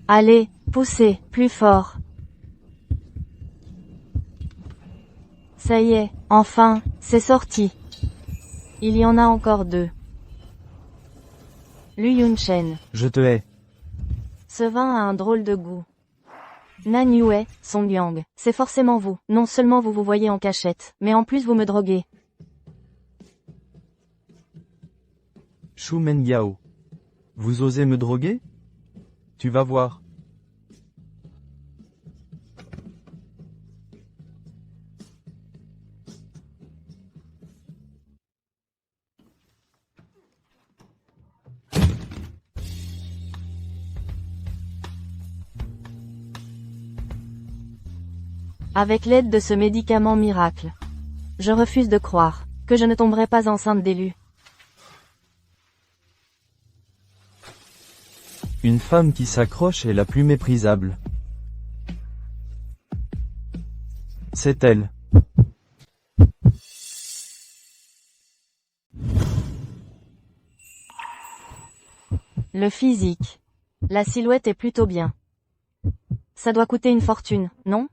Allez, poussez, plus fort. Ça y est, enfin, c'est sorti. Il y en a encore 2. Lu Yunchen. Je te hais. Ce vin a un drôle de goût. Nan Yue, Song Yang, c'est forcément vous. Non seulement vous vous voyez en cachette, mais en plus vous me droguez. Shu Mengyao. Vous osez me droguer? Tu vas voir. Avec l'aide de ce médicament miracle. Je refuse de croire que je ne tomberai pas enceinte d'élu. Une femme qui s'accroche est la plus méprisable. C'est elle. Le physique. La silhouette est plutôt bien. Ça doit coûter une fortune, non?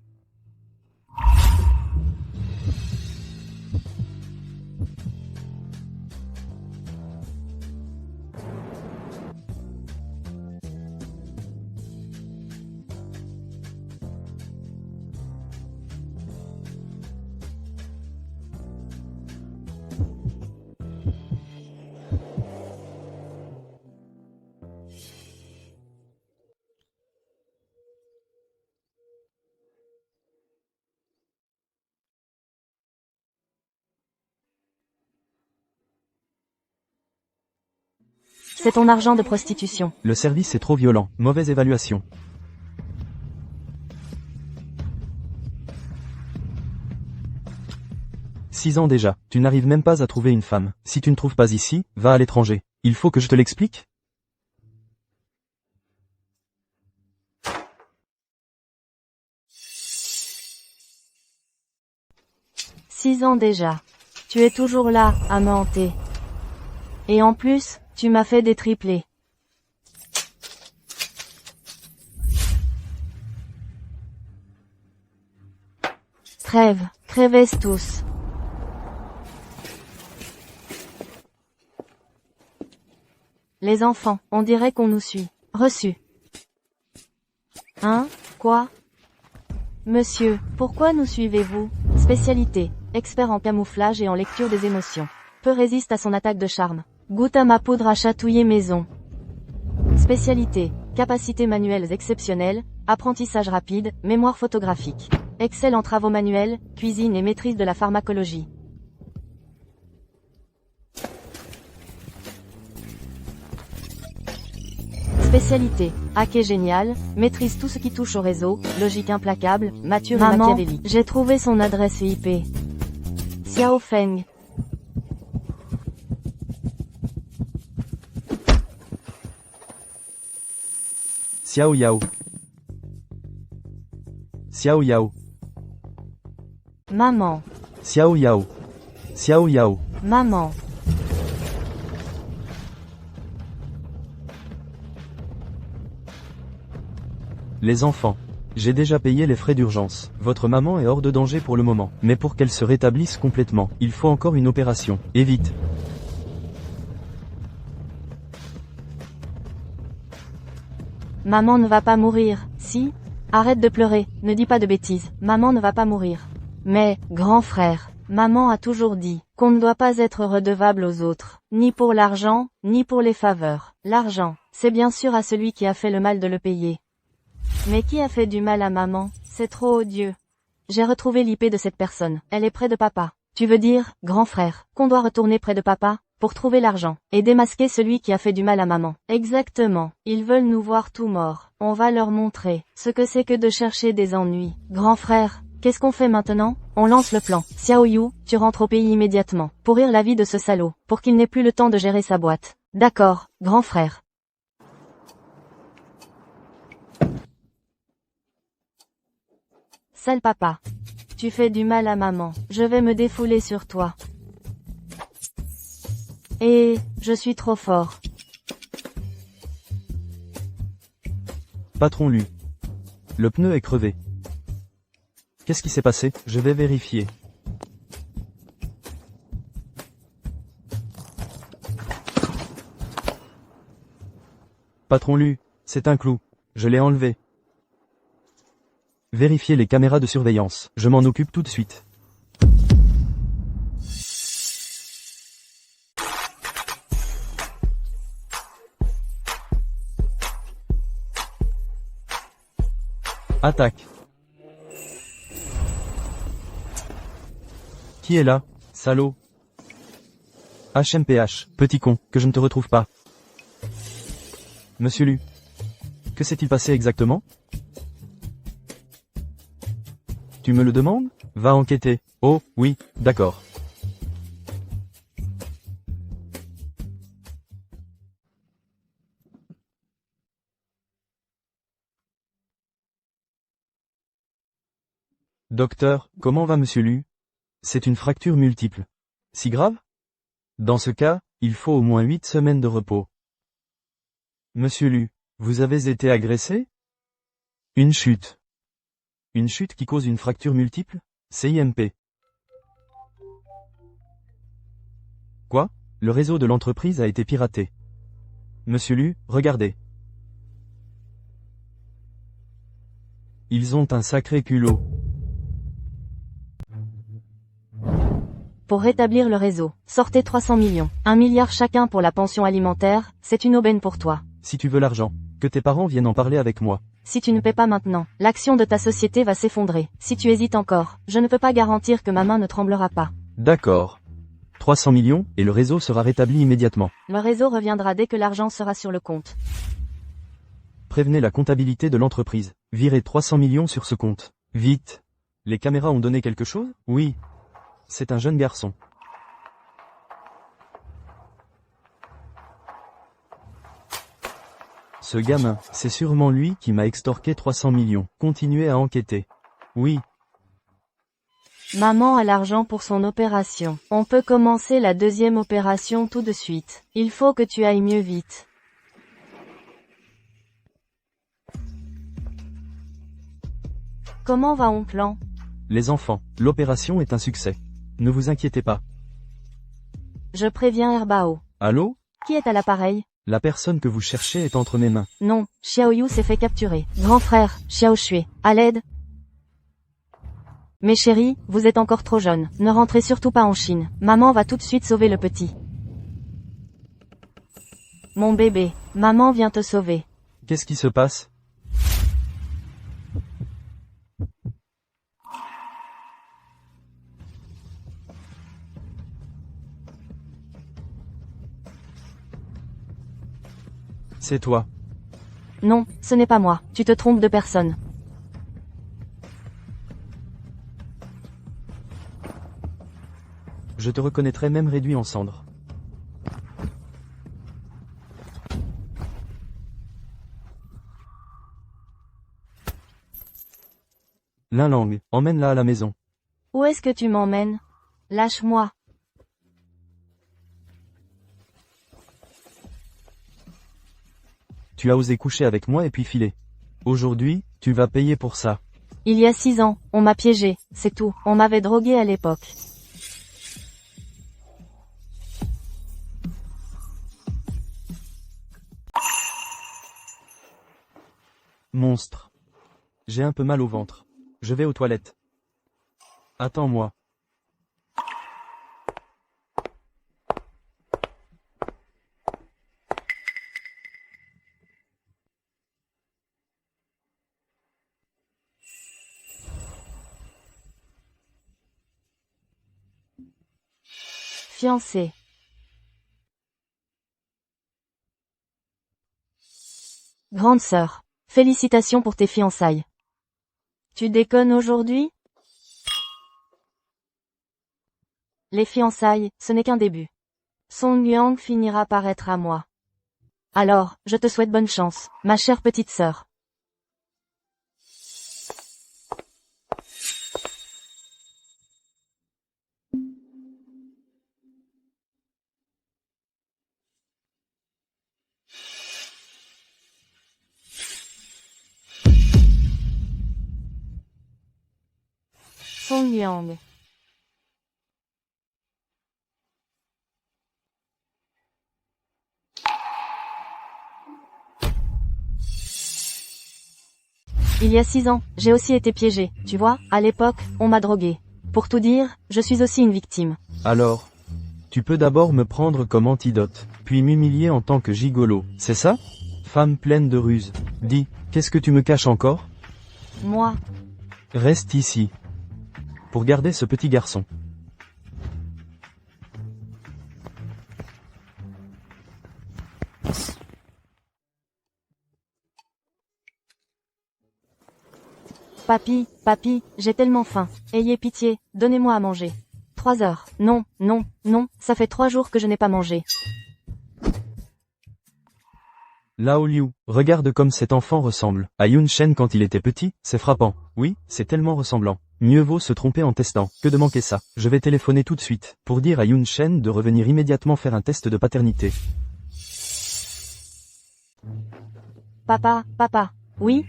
C'est ton argent de prostitution. Le service est trop violent. Mauvaise évaluation. « 6 ans déjà. Tu n'arrives même pas à trouver une femme. Si tu ne trouves pas ici, va à l'étranger. Il faut que je te l'explique? « 6 ans déjà. Tu es toujours là, à me hanter. Et en plus, tu m'as fait des triplés. Crève, crevez tous. Les enfants, on dirait qu'on nous suit. Reçu. Hein? Quoi? Monsieur, pourquoi nous suivez-vous? Spécialité, expert en camouflage et en lecture des émotions. Peu résiste à son attaque de charme. Goûte à ma poudre à chatouiller maison. Spécialité, capacités manuelles exceptionnelles, apprentissage rapide, mémoire photographique. Excelle en travaux manuels, cuisine et maîtrise de la pharmacologie. Spécialité, hacker génial, maîtrise tout ce qui touche au réseau, logique implacable, mature et machiavélique. J'ai trouvé son adresse IP. Xiao Feng. Xiao Yao. Xiao Yao. Maman. Xiao Yao. Xiao Yao. Maman. Les enfants. J'ai déjà payé les frais d'urgence. Votre maman est hors de danger pour le moment. Mais pour qu'elle se rétablisse complètement, il faut encore une opération. Et vite. Maman ne va pas mourir, si? Arrête de pleurer, ne dis pas de bêtises. Maman ne va pas mourir. Mais, grand frère, maman a toujours dit qu'on ne doit pas être redevable aux autres, ni pour l'argent, ni pour les faveurs. L'argent, c'est bien sûr à celui qui a fait le mal de le payer. Mais qui a fait du mal à maman? C'est trop odieux. J'ai retrouvé l'IP de cette personne. Elle est près de papa. Tu veux dire, grand frère, qu'on doit retourner près de papa, pour trouver l'argent, et démasquer celui qui a fait du mal à maman. Exactement. Ils veulent nous voir tout morts. On va leur montrer ce que c'est que de chercher des ennuis. Grand frère, qu'est-ce qu'on fait maintenant? On lance le plan. Xiao Yu, tu rentres au pays immédiatement. Pourrir la vie de ce salaud, pour qu'il n'ait plus le temps de gérer sa boîte. D'accord, grand frère. Sale papa. Tu fais du mal à maman. Je vais me défouler sur toi. Et, je suis trop fort. Patron Lu. Le pneu est crevé. Qu'est-ce qui s'est passé? Je vais vérifier. Patron Lu, c'est un clou. Je l'ai enlevé. Vérifiez les caméras de surveillance. Je m'en occupe tout de suite. Attaque. Qui est là, salaud? HMPH, petit con, que je ne te retrouve pas. Monsieur Lu. Que s'est-il passé exactement? Tu me le demandes? Va enquêter. Oh, oui, d'accord. Docteur, comment va Monsieur Lu? C'est une fracture multiple. Si grave? Dans ce cas, il faut au moins 8 semaines de repos. Monsieur Lu, vous avez été agressé? Une chute. Une chute qui cause une fracture multiple? CIMP. Quoi? Le réseau de l'entreprise a été piraté. Monsieur Lu, regardez. Ils ont un sacré culot. Pour rétablir le réseau, sortez 300 millions. 1 milliard chacun pour la pension alimentaire, c'est une aubaine pour toi. Si tu veux l'argent, que tes parents viennent en parler avec moi. Si tu ne paies pas maintenant, l'action de ta société va s'effondrer. Si tu hésites encore, je ne peux pas garantir que ma main ne tremblera pas. D'accord. 300 millions, et le réseau sera rétabli immédiatement. Le réseau reviendra dès que l'argent sera sur le compte. Prévenez la comptabilité de l'entreprise. Virez 300 millions sur ce compte. Vite. Les caméras ont donné quelque chose? Oui. C'est un jeune garçon. Ce gamin, c'est sûrement lui qui m'a extorqué 300 millions. Continuez à enquêter. Oui. Maman a l'argent pour son opération. On peut commencer la deuxième opération tout de suite. Il faut que tu ailles mieux vite. Comment va Onplan? Les enfants, l'opération est un succès. Ne vous inquiétez pas. Je préviens Herbao. Allô? Qui est à l'appareil? La personne que vous cherchez est entre mes mains. Non, Xiaoyu s'est fait capturer. Grand frère, Xiao Shui, à l'aide. Mes chéris, vous êtes encore trop jeunes. Ne rentrez surtout pas en Chine. Maman va tout de suite sauver le petit. Mon bébé, maman vient te sauver. Qu'est-ce qui se passe? C'est toi. Non, ce n'est pas moi. Tu te trompes de personne. Je te reconnaîtrai même réduit en cendres. Linlang, emmène-la à la maison. Où est-ce que tu m'emmènes? Lâche-moi. Tu as osé coucher avec moi et puis filer. Aujourd'hui, tu vas payer pour ça. Il y a 6 ans, on m'a piégé, c'est tout. On m'avait drogué à l'époque. Monstre. J'ai un peu mal au ventre. Je vais aux toilettes. Attends-moi. Fiancé. Grande sœur. Félicitations pour tes fiançailles. Tu déconnes aujourd'hui? Les fiançailles, ce n'est qu'un début. Song Yang finira par être à moi. Alors, je te souhaite bonne chance, ma chère petite sœur. Pyongyang. Il y a 6 ans, j'ai aussi été piégée, tu vois, à l'époque, on m'a droguée. Pour tout dire, je suis aussi une victime. Alors, tu peux d'abord me prendre comme antidote, puis m'humilier en tant que gigolo, c'est ça? Femme pleine de ruse. Dis, qu'est-ce que tu me caches encore? Moi, Reste ici. Pour garder ce petit garçon. Papi, j'ai tellement faim. Ayez pitié, donnez-moi à manger. 3 heures. Non, non, non, ça fait 3 jours que je n'ai pas mangé. Lao Liu, regarde comme cet enfant ressemble à Yun Shen quand il était petit, c'est frappant. Oui, c'est tellement ressemblant. Mieux vaut se tromper en testant, que de manquer ça. Je vais téléphoner tout de suite, pour dire à Yun Shen de revenir immédiatement faire un test de paternité. Papa, oui?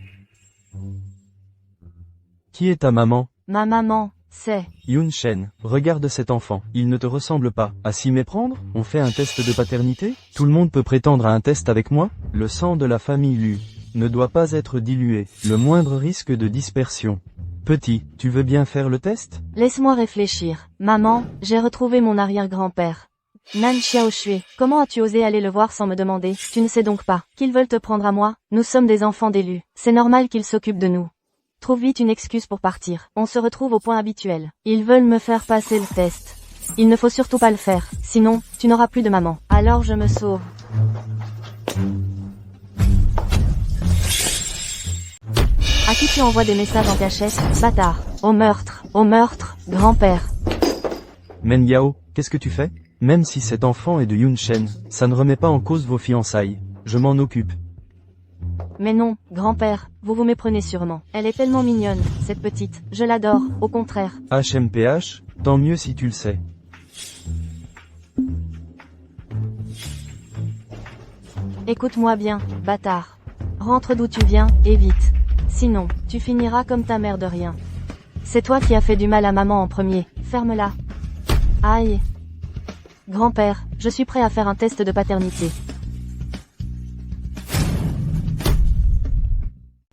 Qui est ta maman? Ma maman, c'est... Yun Shen, regarde cet enfant, il ne te ressemble pas. À s'y méprendre? On fait un test de paternité? Tout le monde peut prétendre à un test avec moi? Le sang de la famille Lu ne doit pas être dilué. Le moindre risque de dispersion. Petit, tu veux bien faire le test? Laisse-moi réfléchir. Maman, j'ai retrouvé mon arrière-grand-père. Nan Xiaoshui, comment as-tu osé aller le voir sans me demander? Tu ne sais donc pas qu'ils veulent te prendre à moi? Nous sommes des enfants d'élus. C'est normal qu'ils s'occupent de nous. Trouve vite une excuse pour partir. On se retrouve au point habituel. Ils veulent me faire passer le test. Il ne faut surtout pas le faire. Sinon, tu n'auras plus de maman. Alors je me sauve. À qui tu envoies des messages en cachette? Bâtard. Au meurtre, grand-père. Men Yao, qu'est-ce que tu fais? Même si cet enfant est de Yun Shen, ça ne remet pas en cause vos fiançailles. Je m'en occupe. Mais non, grand-père, vous vous méprenez sûrement. Elle est tellement mignonne, cette petite. Je l'adore, au contraire. HMPH, tant mieux si tu le sais. Écoute-moi bien, bâtard. Rentre d'où tu viens, et vite. Sinon, tu finiras comme ta mère de rien. C'est toi qui as fait du mal à maman en premier. Ferme-la. Aïe. Grand-père, je suis prêt à faire un test de paternité.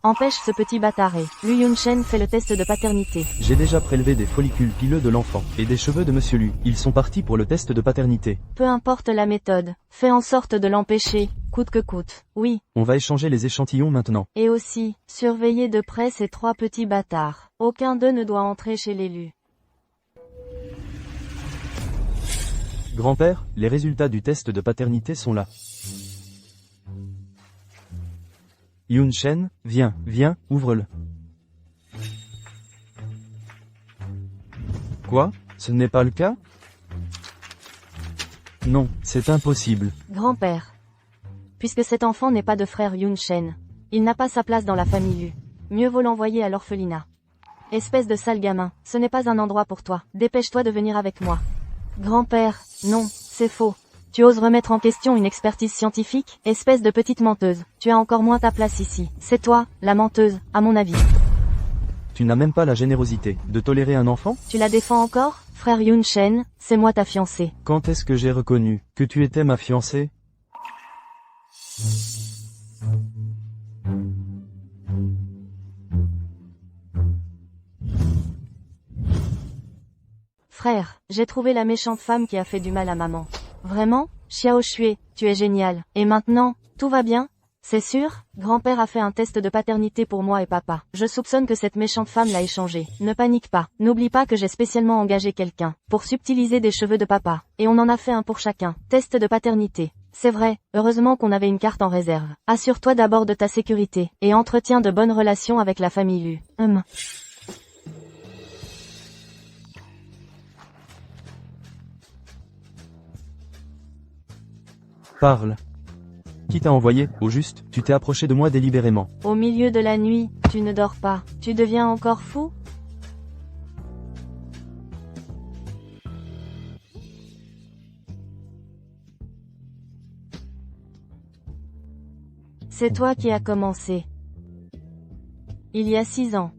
Empêche ce petit bâtard et Lu Yunshen fait le test de paternité. J'ai déjà prélevé des follicules pileux de l'enfant, et des cheveux de Monsieur Lu. Ils sont partis pour le test de paternité. Peu importe la méthode, fais en sorte de l'empêcher, coûte que coûte. Oui. On va échanger les échantillons maintenant. Et aussi, surveillez de près ces 3 petits bâtards. Aucun d'eux ne doit entrer chez l'élu. Grand-père, les résultats du test de paternité sont là. Yun Shen, viens, ouvre-le. Quoi? Ce n'est pas le cas? Non, c'est impossible. Grand-père. Puisque cet enfant n'est pas de frère Yunshen, il n'a pas sa place dans la famille Lu. Mieux vaut l'envoyer à l'orphelinat. Espèce de sale gamin, ce n'est pas un endroit pour toi. Dépêche-toi de venir avec moi. Grand-père, non, c'est faux. Tu oses remettre en question une expertise scientifique? Espèce de petite menteuse, tu as encore moins ta place ici. C'est toi, la menteuse, à mon avis. Tu n'as même pas la générosité de tolérer un enfant? Tu la défends encore? Frère Yunshen, c'est moi ta fiancée. Quand est-ce que j'ai reconnu que tu étais ma fiancée? Frère, j'ai trouvé la méchante femme qui a fait du mal à maman. Vraiment? Xiao Shui, tu es génial. Et maintenant, tout va bien? C'est sûr? Grand-père a fait un test de paternité pour moi et papa. Je soupçonne que cette méchante femme l'a échangé. Ne panique pas. N'oublie pas que j'ai spécialement engagé quelqu'un pour subtiliser des cheveux de papa. Et on en a fait un pour chacun. Test de paternité. C'est vrai, heureusement qu'on avait une carte en réserve. Assure-toi d'abord de ta sécurité, et entretiens de bonnes relations avec la famille Lu. Parle. Qui t'a envoyé, au juste? Tu t'es approché de moi délibérément. Au milieu de la nuit, tu ne dors pas. Tu deviens encore fou? C'est toi qui as commencé. Il y a 6 ans.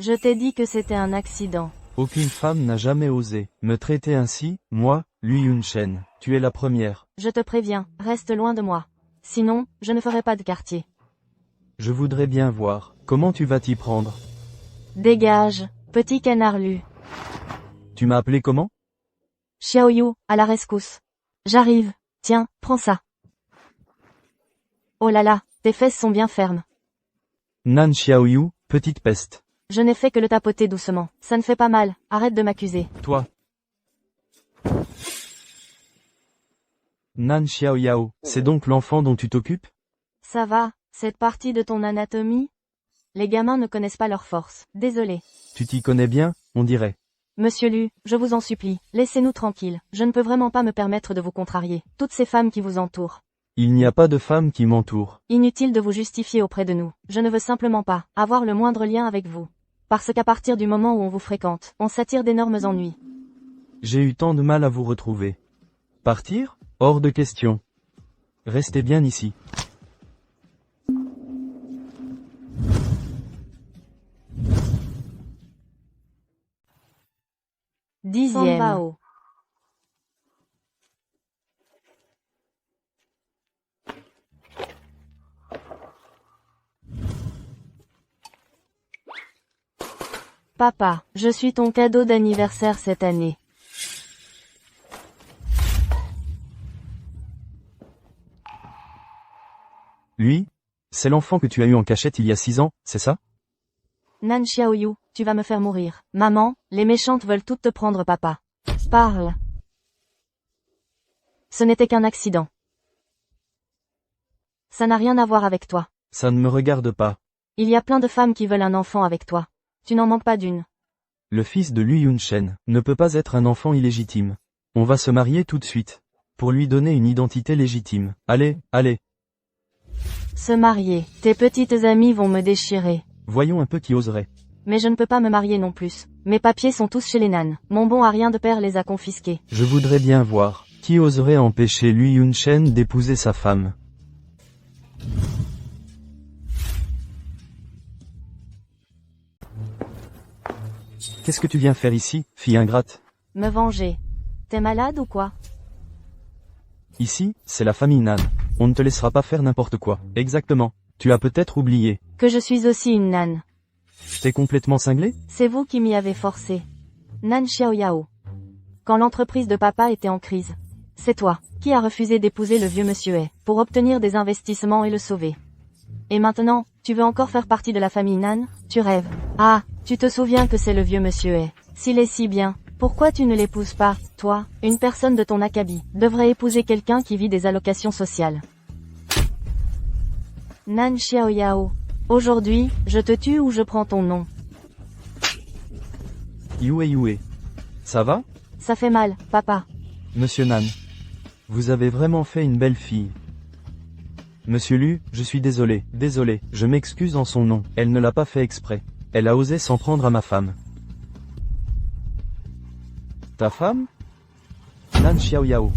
Je t'ai dit que c'était un accident. Aucune femme n'a jamais osé me traiter ainsi, moi, Lui Yunchen. Tu es la première. Je te préviens, reste loin de moi. Sinon, je ne ferai pas de quartier. Je voudrais bien voir. Comment tu vas t'y prendre? Dégage, petit canard lu. Tu m'as appelé comment? Xiaoyu, à la rescousse. J'arrive. Tiens, prends ça. Oh là là, tes fesses sont bien fermes. Nan Xiaoyu, petite peste. Je n'ai fait que le tapoter doucement. Ça ne fait pas mal, arrête de m'accuser. Toi. Nan Xiaoyao, c'est donc l'enfant dont tu t'occupes? Ça va, cette partie de ton anatomie? Les gamins ne connaissent pas leur force. Désolé. Tu t'y connais bien, on dirait. Monsieur Lu, je vous en supplie, laissez-nous tranquilles. Je ne peux vraiment pas me permettre de vous contrarier. Toutes ces femmes qui vous entourent. Il n'y a pas de femme qui m'entoure. Inutile de vous justifier auprès de nous. Je ne veux simplement pas avoir le moindre lien avec vous. Parce qu'à partir du moment où on vous fréquente, on s'attire d'énormes ennuis. J'ai eu tant de mal à vous retrouver. Partir? Hors de question. Restez bien ici. Dixième. Sanbao. Papa, je suis ton cadeau d'anniversaire cette année. Lui? C'est l'enfant que tu as eu en cachette il y a 6 ans, c'est ça? Nan Xiaoyu, tu vas me faire mourir. Maman, les méchantes veulent toutes te prendre papa. Parle. Ce n'était qu'un accident. Ça n'a rien à voir avec toi. Ça ne me regarde pas. Il y a plein de femmes qui veulent un enfant avec toi. Tu n'en manques pas d'une. Le fils de Lui Yunchen ne peut pas être un enfant illégitime. On va se marier tout de suite. Pour lui donner une identité légitime. Allez, allez. Se marier. Tes petites amies vont me déchirer. Voyons un peu qui oserait. Mais je ne peux pas me marier non plus. Mes papiers sont tous chez les nanes. Mon bon à rien de père les a confisqués. Je voudrais bien voir. Qui oserait empêcher Lui Yunchen d'épouser sa femme? Qu'est-ce que tu viens faire ici, fille ingrate? Me venger. T'es malade ou quoi? Ici, c'est la famille Nan. On ne te laissera pas faire n'importe quoi. Exactement. Tu as peut-être oublié. Que je suis aussi une nane. T'es complètement cinglé? C'est vous qui m'y avez forcé. Nan Xiaoyao. Quand l'entreprise de papa était en crise. C'est toi, qui a refusé d'épouser le vieux monsieur He, pour obtenir des investissements et le sauver. Et maintenant, tu veux encore faire partie de la famille Nan? Tu rêves. Ah, tu te souviens que c'est le vieux monsieur He. S'il est si bien, pourquoi tu ne l'épouses pas? Toi, une personne de ton acabit, devrait épouser quelqu'un qui vit des allocations sociales. Nan Xiaoyao. Aujourd'hui, je te tue ou je prends ton nom. Yue Yue. Ça va? Ça fait mal, papa. Monsieur Nan. Vous avez vraiment fait une belle fille. Monsieur Lu, je suis désolé, je m'excuse en son nom. Elle ne l'a pas fait exprès. Elle a osé s'en prendre à ma femme. Ta femme? Nan Xiaoyao.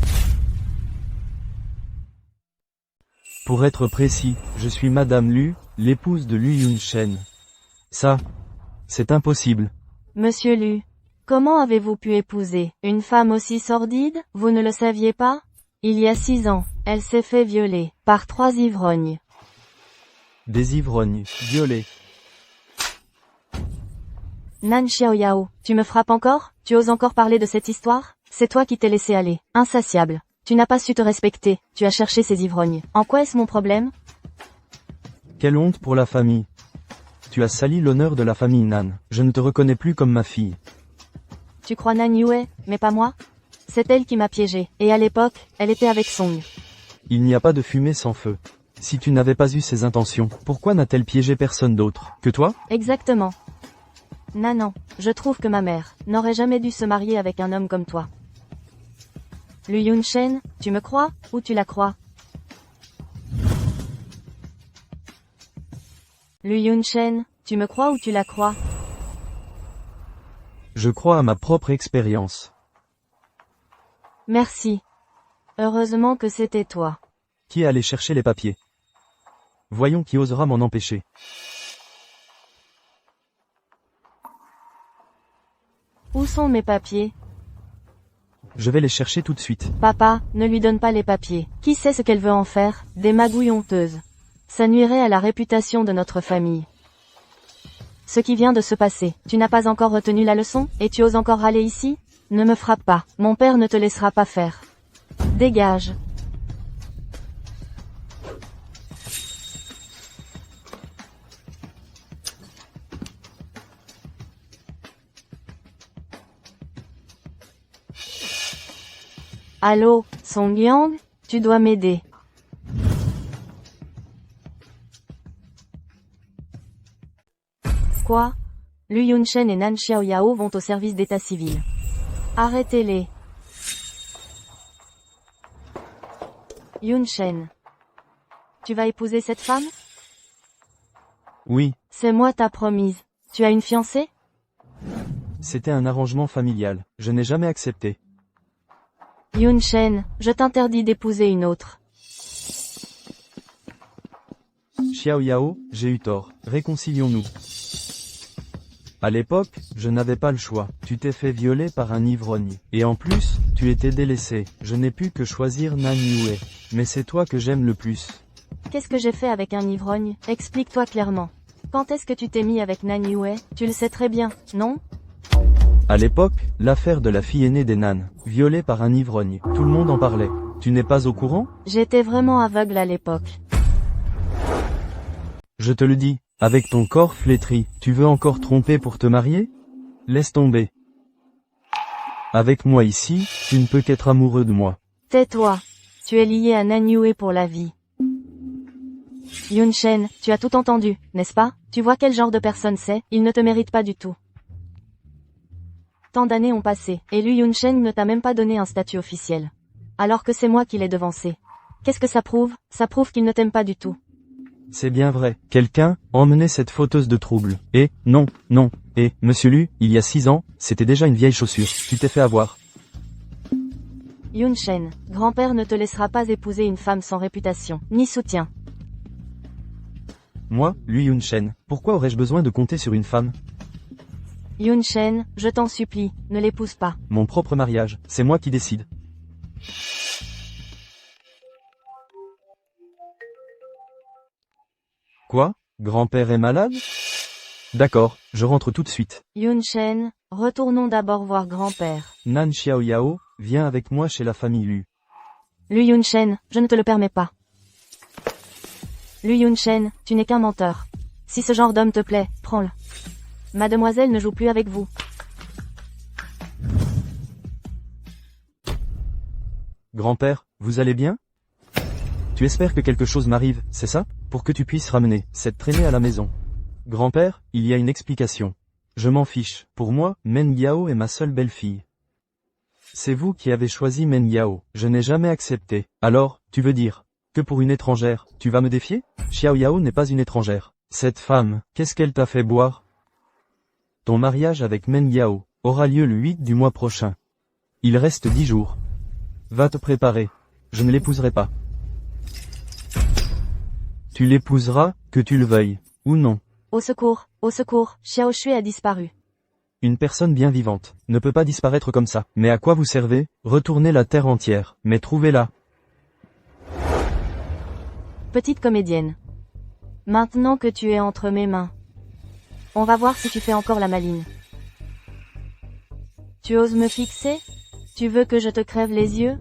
Pour être précis, je suis Madame Lu, l'épouse de Lui Yunchen. Ça, c'est impossible. Monsieur Lu, comment avez-vous pu épouser une femme aussi sordide? Vous ne le saviez pas? Il y a 6 ans, elle s'est fait violer par 3 ivrognes. Des ivrognes, violés. Nan Xiaoyao, tu me frappes encore? Tu oses encore parler de cette histoire? C'est toi qui t'es laissé aller, insatiable. Tu n'as pas su te respecter, tu as cherché ces ivrognes. En quoi est-ce mon problème? Quelle honte pour la famille. Tu as sali l'honneur de la famille Nan. Je ne te reconnais plus comme ma fille. Tu crois Nan Yue, mais pas moi? C'est elle qui m'a piégé, et à l'époque, elle était avec Song. Il n'y a pas de fumée sans feu. Si tu n'avais pas eu ces intentions, pourquoi n'a-t-elle piégé personne d'autre que toi? Exactement. Non, je trouve que ma mère n'aurait jamais dû se marier avec un homme comme toi. Lui Yunchen, tu me crois, ou tu la crois? Lui Yunchen, tu me crois ou tu la crois? Je crois à ma propre expérience. Merci. Heureusement que c'était toi. Qui est allé chercher les papiers? Voyons qui osera m'en empêcher. Où sont mes papiers? Je vais les chercher tout de suite. Papa, ne lui donne pas les papiers. Qui sait ce qu'elle veut en faire? Des magouilles honteuses. Ça nuirait à la réputation de notre famille. Ce qui vient de se passer, tu n'as pas encore retenu la leçon, et tu oses encore râler ici? Ne me frappe pas, mon père ne te laissera pas faire. Dégage. Allô, Song Yang? Tu dois m'aider. Quoi? Lu Yunchen et Nan Xiaoyao vont au service d'état civil. Arrêtez-les. Yunchen. Tu vas épouser cette femme? Oui, C'est moi ta promise. Tu as une fiancée? c'était un arrangement familial. Je n'ai jamais accepté. Yunchen, je t'interdis d'épouser une autre. Xiao Yao, j'ai eu tort. Réconcilions-nous. À l'époque, je n'avais pas le choix. Tu t'es fait violer par un ivrogne. Et en plus, tu étais délaissé. Je n'ai pu que choisir Nan Yue. Mais c'est toi que j'aime le plus. Qu'est-ce que j'ai fait avec un ivrogne? Explique-toi clairement. Quand est-ce que tu t'es mis avec Nan Yue? Tu le sais très bien, non? À l'époque, l'affaire de la fille aînée des Nan, violée par un ivrogne. Tout le monde en parlait. Tu n'es pas au courant? J'étais vraiment aveugle à l'époque. Je te le dis, avec ton corps flétri, tu veux encore tromper pour te marier? Laisse tomber. Avec moi ici, tu ne peux qu'être amoureux de moi. Tais-toi. Tu es lié à Nan Yue pour la vie. Yunchen, tu as tout entendu, n'est-ce pas? Tu vois quel genre de personne c'est? Il ne te mérite pas du tout. Tant d'années ont passé, et Lu Yunchen ne t'a même pas donné un statut officiel. Alors que c'est moi qui l'ai devancé. Qu'est-ce que ça prouve? Ça prouve qu'il ne t'aime pas du tout. C'est bien vrai. Quelqu'un emmenait cette fauteuse de trouble. Et, non, et, monsieur Lu, il y a 6 ans, c'était déjà une vieille chaussure. Tu t'es fait avoir. Yunchen, grand-père ne te laissera pas épouser une femme sans réputation, ni soutien. Moi, lui Yunchen, pourquoi aurais-je besoin de compter sur une femme? Yunchen, je t'en supplie, ne l'épouse pas. Mon propre mariage, c'est moi qui décide. Quoi? Grand-père est malade? D'accord, je rentre tout de suite. Yunchen, retournons d'abord voir grand-père. Nan Xiaoyao, viens avec moi chez la famille Lu. Lu Yunchen, je ne te le permets pas. Lu Yunchen, tu n'es qu'un menteur. Si ce genre d'homme te plaît, prends-le. Mademoiselle ne joue plus avec vous. Grand-père, vous allez bien? Tu espères que quelque chose m'arrive, c'est ça? Pour que tu puisses ramener cette traînée à la maison. Grand-père, il y a une explication. Je m'en fiche. Pour moi, Men Yao est ma seule belle-fille. C'est vous qui avez choisi Men Yao. Je n'ai jamais accepté. Alors, tu veux dire que pour une étrangère, tu vas me défier? Xiao Yao n'est pas une étrangère. Cette femme, qu'est-ce qu'elle t'a fait boire? Ton mariage avec Men Yao aura lieu le 8 du mois prochain. Il reste 10 jours. Va te préparer. Je ne l'épouserai pas. Tu l'épouseras, que tu le veuilles, ou non. Au secours, Xiao Shui a disparu. Une personne bien vivante ne peut pas disparaître comme ça. Mais à quoi vous servez? Retournez la terre entière, mais trouvez-la. Petite comédienne. Maintenant que tu es entre mes mains, on va voir si tu fais encore la maline. Tu oses me fixer? Tu veux que je te crève les yeux?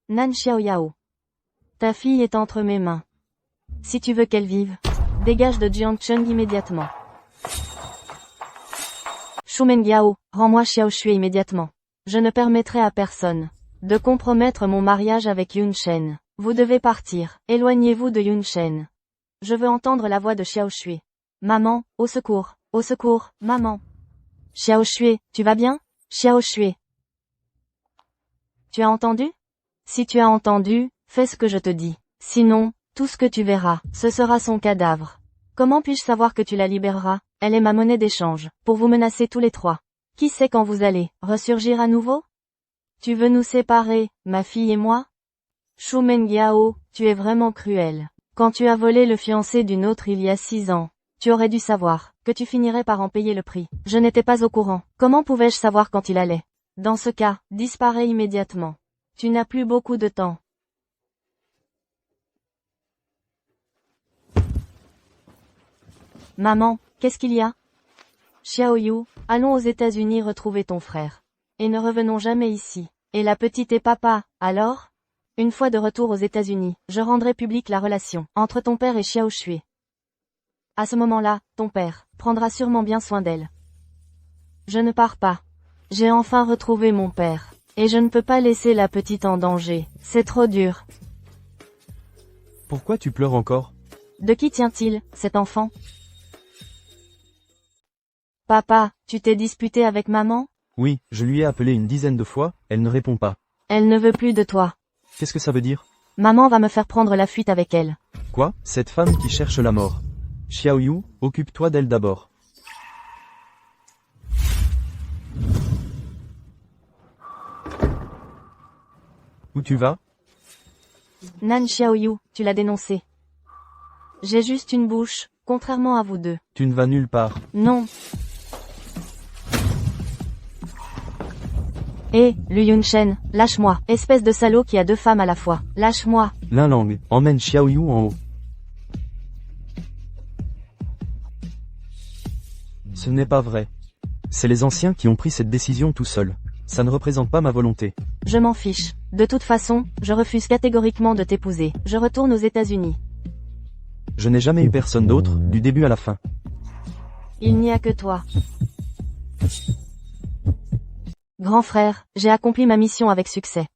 Nan Xiaoyao. Ta fille est entre mes mains. Si tu veux qu'elle vive, dégage de Jiangcheng immédiatement. Shu Mengiao, rends-moi Xiao Shui immédiatement. Je ne permettrai à personne de compromettre mon mariage avec Yunchen. Vous devez partir. Éloignez-vous de Yunchen. Je veux entendre la voix de Xiao Shui. Maman, au secours, maman. Xiao Shui, tu vas bien? Xiao Shui. Tu as entendu? Si tu as entendu, fais ce que je te dis. Sinon, tout ce que tu verras, ce sera son cadavre. Comment puis-je savoir que tu la libéreras? Elle est ma monnaie d'échange, pour vous menacer tous les trois. Qui sait quand vous allez ressurgir à nouveau? Tu veux nous séparer, ma fille et moi? Shu Mengiao, tu es vraiment cruel. Quand tu as volé le fiancé d'une autre il y a 6 ans, tu aurais dû savoir que tu finirais par en payer le prix. Je n'étais pas au courant. Comment pouvais-je savoir quand il allait? Dans ce cas, disparais immédiatement. Tu n'as plus beaucoup de temps. Maman, qu'est-ce qu'il y a? Xiaoyu, allons aux États-Unis retrouver ton frère. Et ne revenons jamais ici. Et la petite et papa, alors? Une fois de retour aux États-Unis, je rendrai publique la relation entre ton père et Xiao Shui. À ce moment-là, ton père prendra sûrement bien soin d'elle. Je ne pars pas. J'ai enfin retrouvé mon père. Et je ne peux pas laisser la petite en danger. C'est trop dur. Pourquoi tu pleures encore? De qui tient-il, cet enfant? Papa, tu t'es disputé avec maman? Oui, je lui ai appelé une dizaine de fois, elle ne répond pas. Elle ne veut plus de toi. Qu'est-ce que ça veut dire? Maman va me faire prendre la fuite avec elle. Quoi? Cette femme qui cherche la mort. Xiaoyu, occupe-toi d'elle d'abord. Où tu vas? Nan Xiaoyu, tu l'as dénoncé. J'ai juste une bouche, contrairement à vous deux. Tu ne vas nulle part. Non. Hé, Lu Yunshen, lâche-moi, espèce de salaud qui a 2 femmes à la fois. Lâche-moi. Linlang, emmène Xiaoyu en haut. Ce n'est pas vrai. C'est les anciens qui ont pris cette décision tout seuls. Ça ne représente pas ma volonté. Je m'en fiche. De toute façon, je refuse catégoriquement de t'épouser. Je retourne aux États-Unis. Je n'ai jamais eu personne d'autre, du début à la fin. Il n'y a que toi. Grand frère, j'ai accompli ma mission avec succès.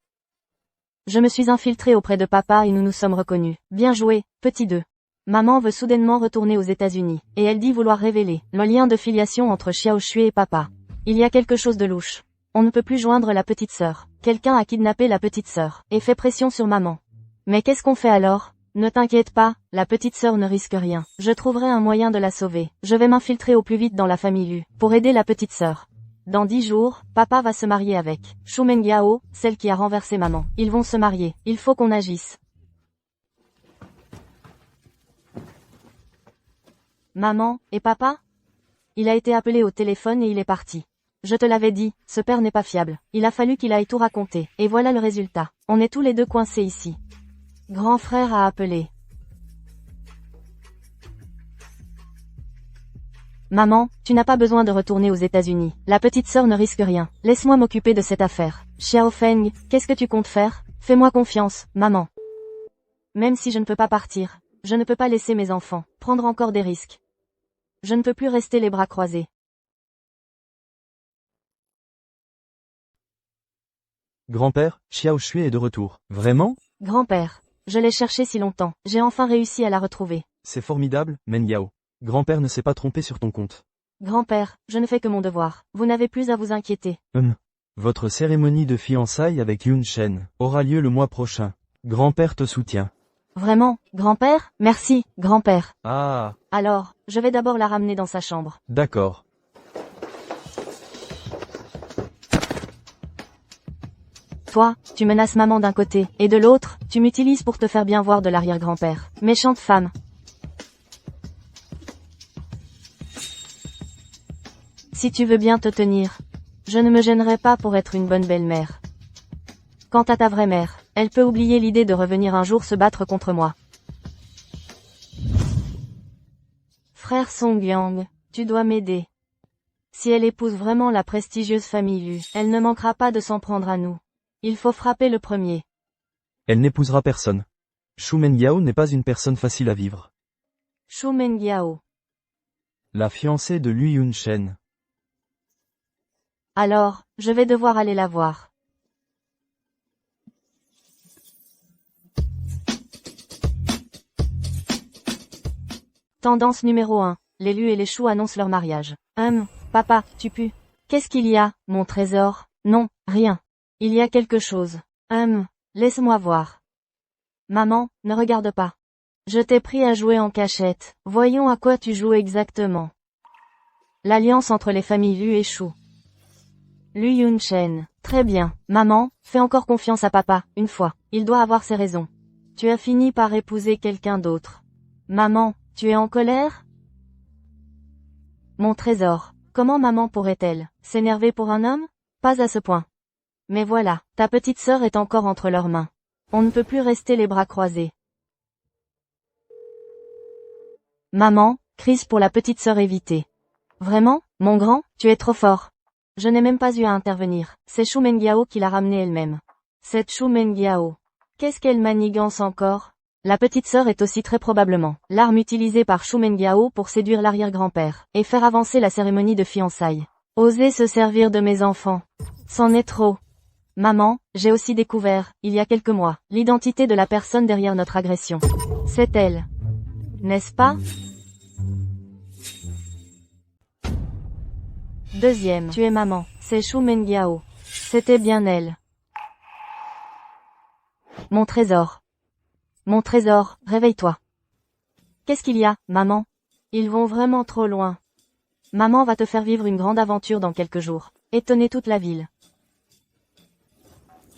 Je me suis infiltré auprès de papa et nous nous sommes reconnus. Bien joué, petit 2. Maman veut soudainement retourner aux États-Unis, et elle dit vouloir révéler le lien de filiation entre Xiao Shui et papa. Il y a quelque chose de louche. On ne peut plus joindre la petite sœur. Quelqu'un a kidnappé la petite sœur, et fait pression sur maman. Mais qu'est-ce qu'on fait alors? Ne t'inquiète pas, la petite sœur ne risque rien. Je trouverai un moyen de la sauver. Je vais m'infiltrer au plus vite dans la famille Lu, pour aider la petite sœur. Dans 10 jours, papa va se marier avec Shu Mengyao, celle qui a renversé maman. Ils vont se marier. Il faut qu'on agisse. Maman, et papa? Il a été appelé au téléphone et il est parti. Je te l'avais dit, ce père n'est pas fiable. Il a fallu qu'il aille tout raconter. Et voilà le résultat. On est tous les deux coincés ici. Grand frère a appelé. Maman, tu n'as pas besoin de retourner aux États-Unis. La petite sœur ne risque rien. Laisse-moi m'occuper de cette affaire. Xiao Feng, qu'est-ce que tu comptes faire? Fais-moi confiance, maman. Même si je ne peux pas partir, je ne peux pas laisser mes enfants prendre encore des risques. Je ne peux plus rester les bras croisés. Grand-père, Xiao Shui est de retour. Vraiment? Grand-père, je l'ai cherché si longtemps. J'ai enfin réussi à la retrouver. C'est formidable, Mengyao. Grand-père ne s'est pas trompé sur ton compte. Grand-père, je ne fais que mon devoir. Vous n'avez plus à vous inquiéter. Votre cérémonie de fiançailles avec Yun Shen aura lieu le mois prochain. Grand-père te soutient. Vraiment, grand-père? Merci, grand-père. Ah, Alors, je vais d'abord la ramener dans sa chambre. d'accord. Toi, tu menaces maman d'un côté, et de l'autre, tu m'utilises pour te faire bien voir de l'arrière-grand-père. Méchante femme. Si tu veux bien te tenir, je ne me gênerai pas pour être une bonne belle-mère. Quant à ta vraie mère, elle peut oublier l'idée de revenir un jour se battre contre moi. Frère Songyang, tu dois m'aider. Si elle épouse vraiment la prestigieuse famille Lu, elle ne manquera pas de s'en prendre à nous. Il faut frapper le premier. Elle n'épousera personne. Shu Mengyao n'est pas une personne facile à vivre. Shu Mengyao. La fiancée de Lu Yun Shen. Alors, je vais devoir aller la voir. Tendance numéro 1. Les Lu et les Shu annoncent leur mariage. Papa, tu pues. Qu'est-ce qu'il y a, mon trésor? Non, rien. Il y a quelque chose. Laisse-moi voir. Maman, ne regarde pas. Je t'ai pris à jouer en cachette. Voyons à quoi tu joues exactement. L'alliance entre les familles Lu et Shu. Lu Yun Shen. Très bien. Maman, fais encore confiance à papa, une fois. Il doit avoir ses raisons. Tu as fini par épouser quelqu'un d'autre. Maman, tu es en colère? Mon trésor. Comment maman pourrait-elle s'énerver pour un homme? Pas à ce point. Mais voilà, ta petite sœur est encore entre leurs mains. On ne peut plus rester les bras croisés. Maman, crise pour la petite sœur évitée. Vraiment, mon grand, tu es trop fort. Je n'ai même pas eu à intervenir, c'est Shu Mengiao qui l'a ramenée elle-même. Cette Shu Mengiao. Qu'est-ce qu'elle manigance encore? La petite sœur est aussi très probablement l'arme utilisée par Shu Mengiao pour séduire l'arrière-grand-père et faire avancer la cérémonie de fiançailles. Oser se servir de mes enfants. C'en est trop. Maman, j'ai aussi découvert, il y a quelques mois, l'identité de la personne derrière notre agression. C'est elle. N'est-ce pas? Deuxième, tu es maman, c'est Shu Mengiao. C'était bien elle. Mon trésor. Mon trésor, réveille-toi. Qu'est-ce qu'il y a, maman? Ils vont vraiment trop loin. Maman va te faire vivre une grande aventure dans quelques jours. Étonner toute la ville.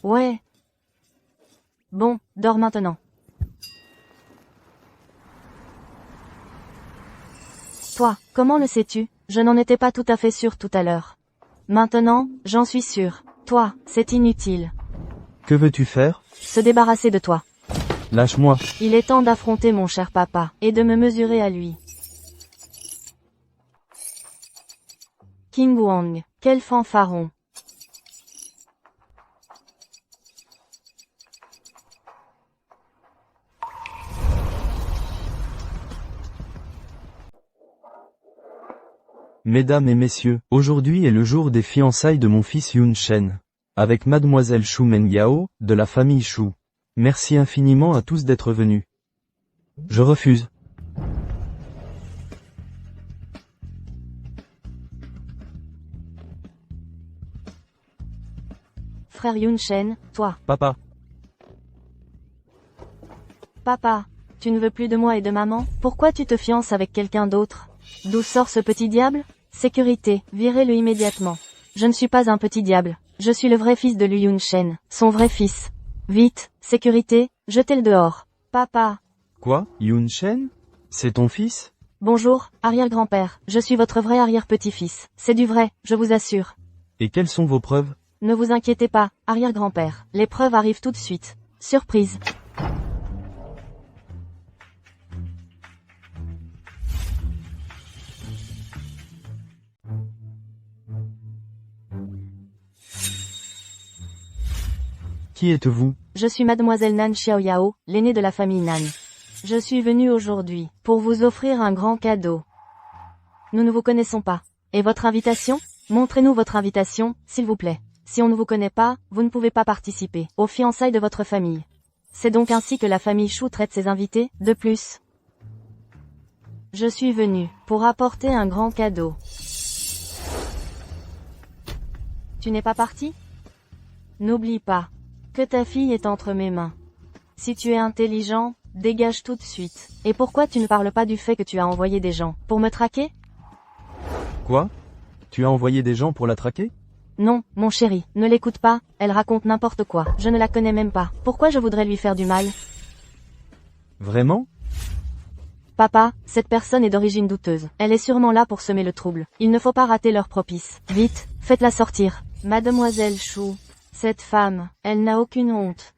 Ouais. Bon, dors maintenant. Toi, comment le sais-tu? Je n'en étais pas tout à fait sûre tout à l'heure. Maintenant, j'en suis sûre. Toi, c'est inutile. Que veux-tu faire? Se débarrasser de toi. Lâche-moi. Il est temps d'affronter mon cher papa, et de me mesurer à lui. King Wang, quel fanfaron. Mesdames et messieurs, aujourd'hui est le jour des fiançailles de mon fils Yun Shen. Avec mademoiselle Shu Mengiao, de la famille Shu. Merci infiniment à tous d'être venus. Je refuse. Frère Yun Shen, toi. Papa. Papa, tu ne veux plus de moi et de maman? Pourquoi tu te fiances avec quelqu'un d'autre? D'où sort ce petit diable? Sécurité, virez-le immédiatement. Je ne suis pas un petit diable. Je suis le vrai fils de Lu Yun Shen, son vrai fils. Vite, sécurité, jetez-le dehors. Papa. Quoi, Yun Shen? C'est ton fils? Bonjour, arrière-grand-père, je suis votre vrai arrière-petit-fils. C'est du vrai, je vous assure. Et quelles sont vos preuves? Ne vous inquiétez pas, arrière-grand-père, les preuves arrivent tout de suite. Surprise. Qui êtes-vous? Je suis mademoiselle Nan Xiaoyao, l'aînée de la famille Nan. Je suis venue aujourd'hui pour vous offrir un grand cadeau. Nous ne vous connaissons pas. Et votre invitation? Montrez-nous votre invitation, s'il vous plaît. Si on ne vous connaît pas, vous ne pouvez pas participer aux fiançailles de votre famille. C'est donc ainsi que la famille Shu traite ses invités, de plus. Je suis venue pour apporter un grand cadeau. Tu n'es pas parti? N'oublie pas que ta fille est entre mes mains. Si tu es intelligent, dégage tout de suite. Et pourquoi tu ne parles pas du fait que tu as envoyé des gens pour me traquer? Quoi? Tu as envoyé des gens pour la traquer? Non, mon chéri, ne l'écoute pas, elle raconte n'importe quoi. Je ne la connais même pas. Pourquoi je voudrais lui faire du mal? Vraiment? Papa, cette personne est d'origine douteuse. Elle est sûrement là pour semer le trouble. Il ne faut pas rater l'heure propice. Vite, faites-la sortir. Mademoiselle Shu. Cette femme, elle n'a aucune honte.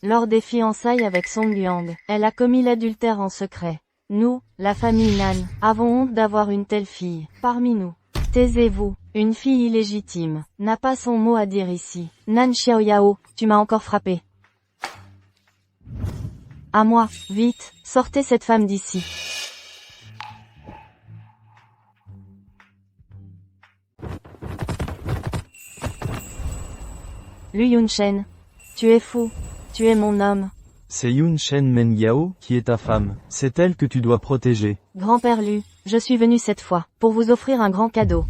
Lors des fiançailles avec Song Yang, elle a commis l'adultère en secret. Nous, la famille Nan, avons honte d'avoir une telle fille parmi nous. Taisez-vous, une fille illégitime n'a pas son mot à dire ici. Nan Xiaoyao, tu m'as encore frappé. À moi, vite, sortez cette femme d'ici. Lu Yun Shen, tu es fou, tu es mon homme. C'est Yun Shen Mengiao qui est ta femme, c'est elle que tu dois protéger. Grand-père Lu, je suis venu cette fois, pour vous offrir un grand cadeau.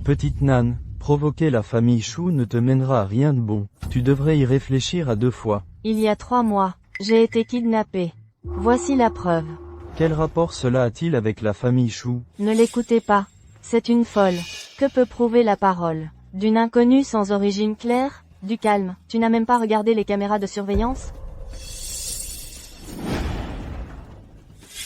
Petite Nan, provoquer la famille Shu ne te mènera à rien de bon. Tu devrais y réfléchir à 2 fois. Il y a 3 mois, j'ai été kidnappée. Voici la preuve. Quel rapport cela a-t-il avec la famille Shu? Ne l'écoutez pas. C'est une folle. Que peut prouver la parole d'une inconnue sans origine claire? Du calme, tu n'as même pas regardé les caméras de surveillance?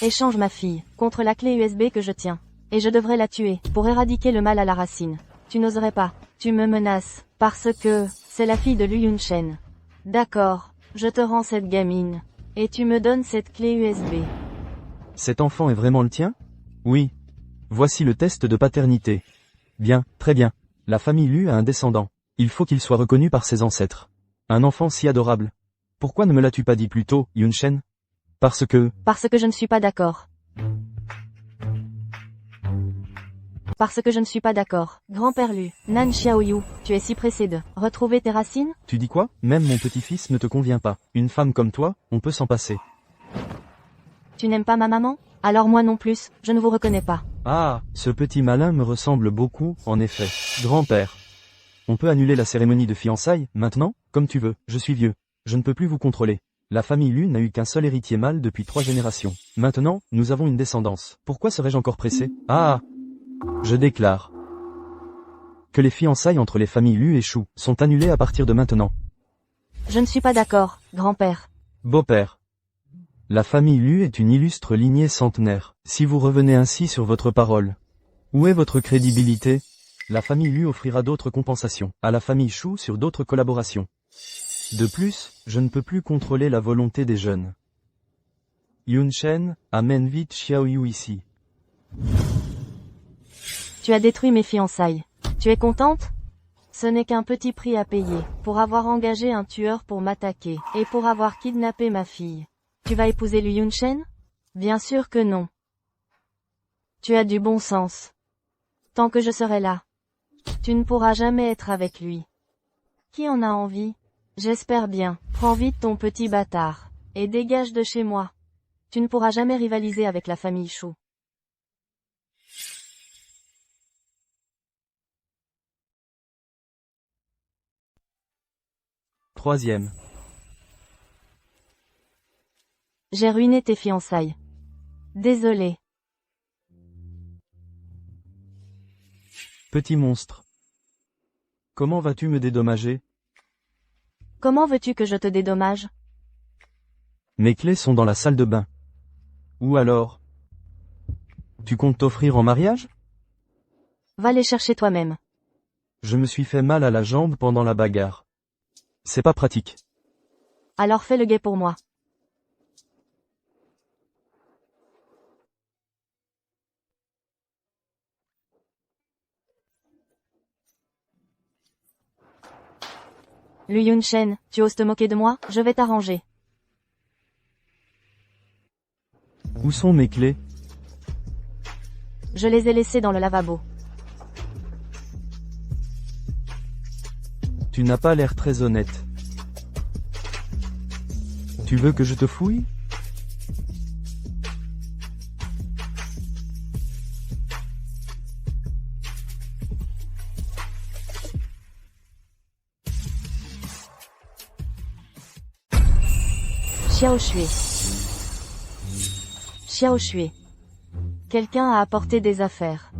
Échange ma fille, contre la clé USB que je tiens. Et je devrais la tuer, pour éradiquer le mal à la racine. Tu n'oserais pas. Tu me menaces, parce que, c'est la fille de Lu Yunchen. D'accord, je te rends cette gamine. Et tu me donnes cette clé USB. Cet enfant est vraiment le tien? Oui. Voici le test de paternité. Bien, très bien. La famille Lu a un descendant. Il faut qu'il soit reconnu par ses ancêtres. Un enfant si adorable. Pourquoi ne me l'as-tu pas dit plus tôt, Yunchen? Parce que je ne suis pas d'accord. Parce que je ne suis pas d'accord. Grand-père Lu, Nan Xiaoyu, tu es si pressé de retrouver tes racines? Tu dis quoi? Même mon petit-fils ne te convient pas. Une femme comme toi, on peut s'en passer. Tu n'aimes pas ma maman? Alors moi non plus, je ne vous reconnais pas. Ah, ce petit malin me ressemble beaucoup, en effet. Grand-père. On peut annuler la cérémonie de fiançailles, maintenant? Comme tu veux, je suis vieux. Je ne peux plus vous contrôler. La famille Lu n'a eu qu'un seul héritier mâle depuis 3 générations. Maintenant, nous avons une descendance. Pourquoi serais-je encore pressé? Ah! Je déclare que les fiançailles entre les familles Lu et Shu sont annulées à partir de maintenant. Je ne suis pas d'accord, grand-père. Beau-père. La famille Lu est une illustre lignée centenaire. Si vous revenez ainsi sur votre parole, où est votre crédibilité? La famille Lu offrira d'autres compensations à la famille Shu sur d'autres collaborations. De plus, je ne peux plus contrôler la volonté des jeunes. Yunchen, amène vite Xiaoyu ici. Tu as détruit mes fiançailles. Tu es contente? Ce n'est qu'un petit prix à payer, pour avoir engagé un tueur pour m'attaquer, et pour avoir kidnappé ma fille. Tu vas épouser Lu Yunchen? Bien sûr que non. Tu as du bon sens. Tant que je serai là, tu ne pourras jamais être avec lui. Qui en a envie? J'espère bien. Prends vite ton petit bâtard. Et dégage de chez moi. Tu ne pourras jamais rivaliser avec la famille Shu. Troisième. J'ai ruiné tes fiançailles. Désolé. Petit monstre. Comment vas-tu me dédommager? Comment veux-tu que je te dédommage? Mes clés sont dans la salle de bain. Ou alors? Tu comptes t'offrir en mariage? Va les chercher toi-même. Je me suis fait mal à la jambe pendant la bagarre. C'est pas pratique. Alors fais le guet pour moi. Lu Yunchen, tu oses te moquer de moi? Je vais t'arranger. Où sont mes clés? Je les ai laissées dans le lavabo. Tu n'as pas l'air très honnête. Tu veux que je te fouille? Xiao Shui. Xiao Shui. Quelqu'un a apporté des affaires.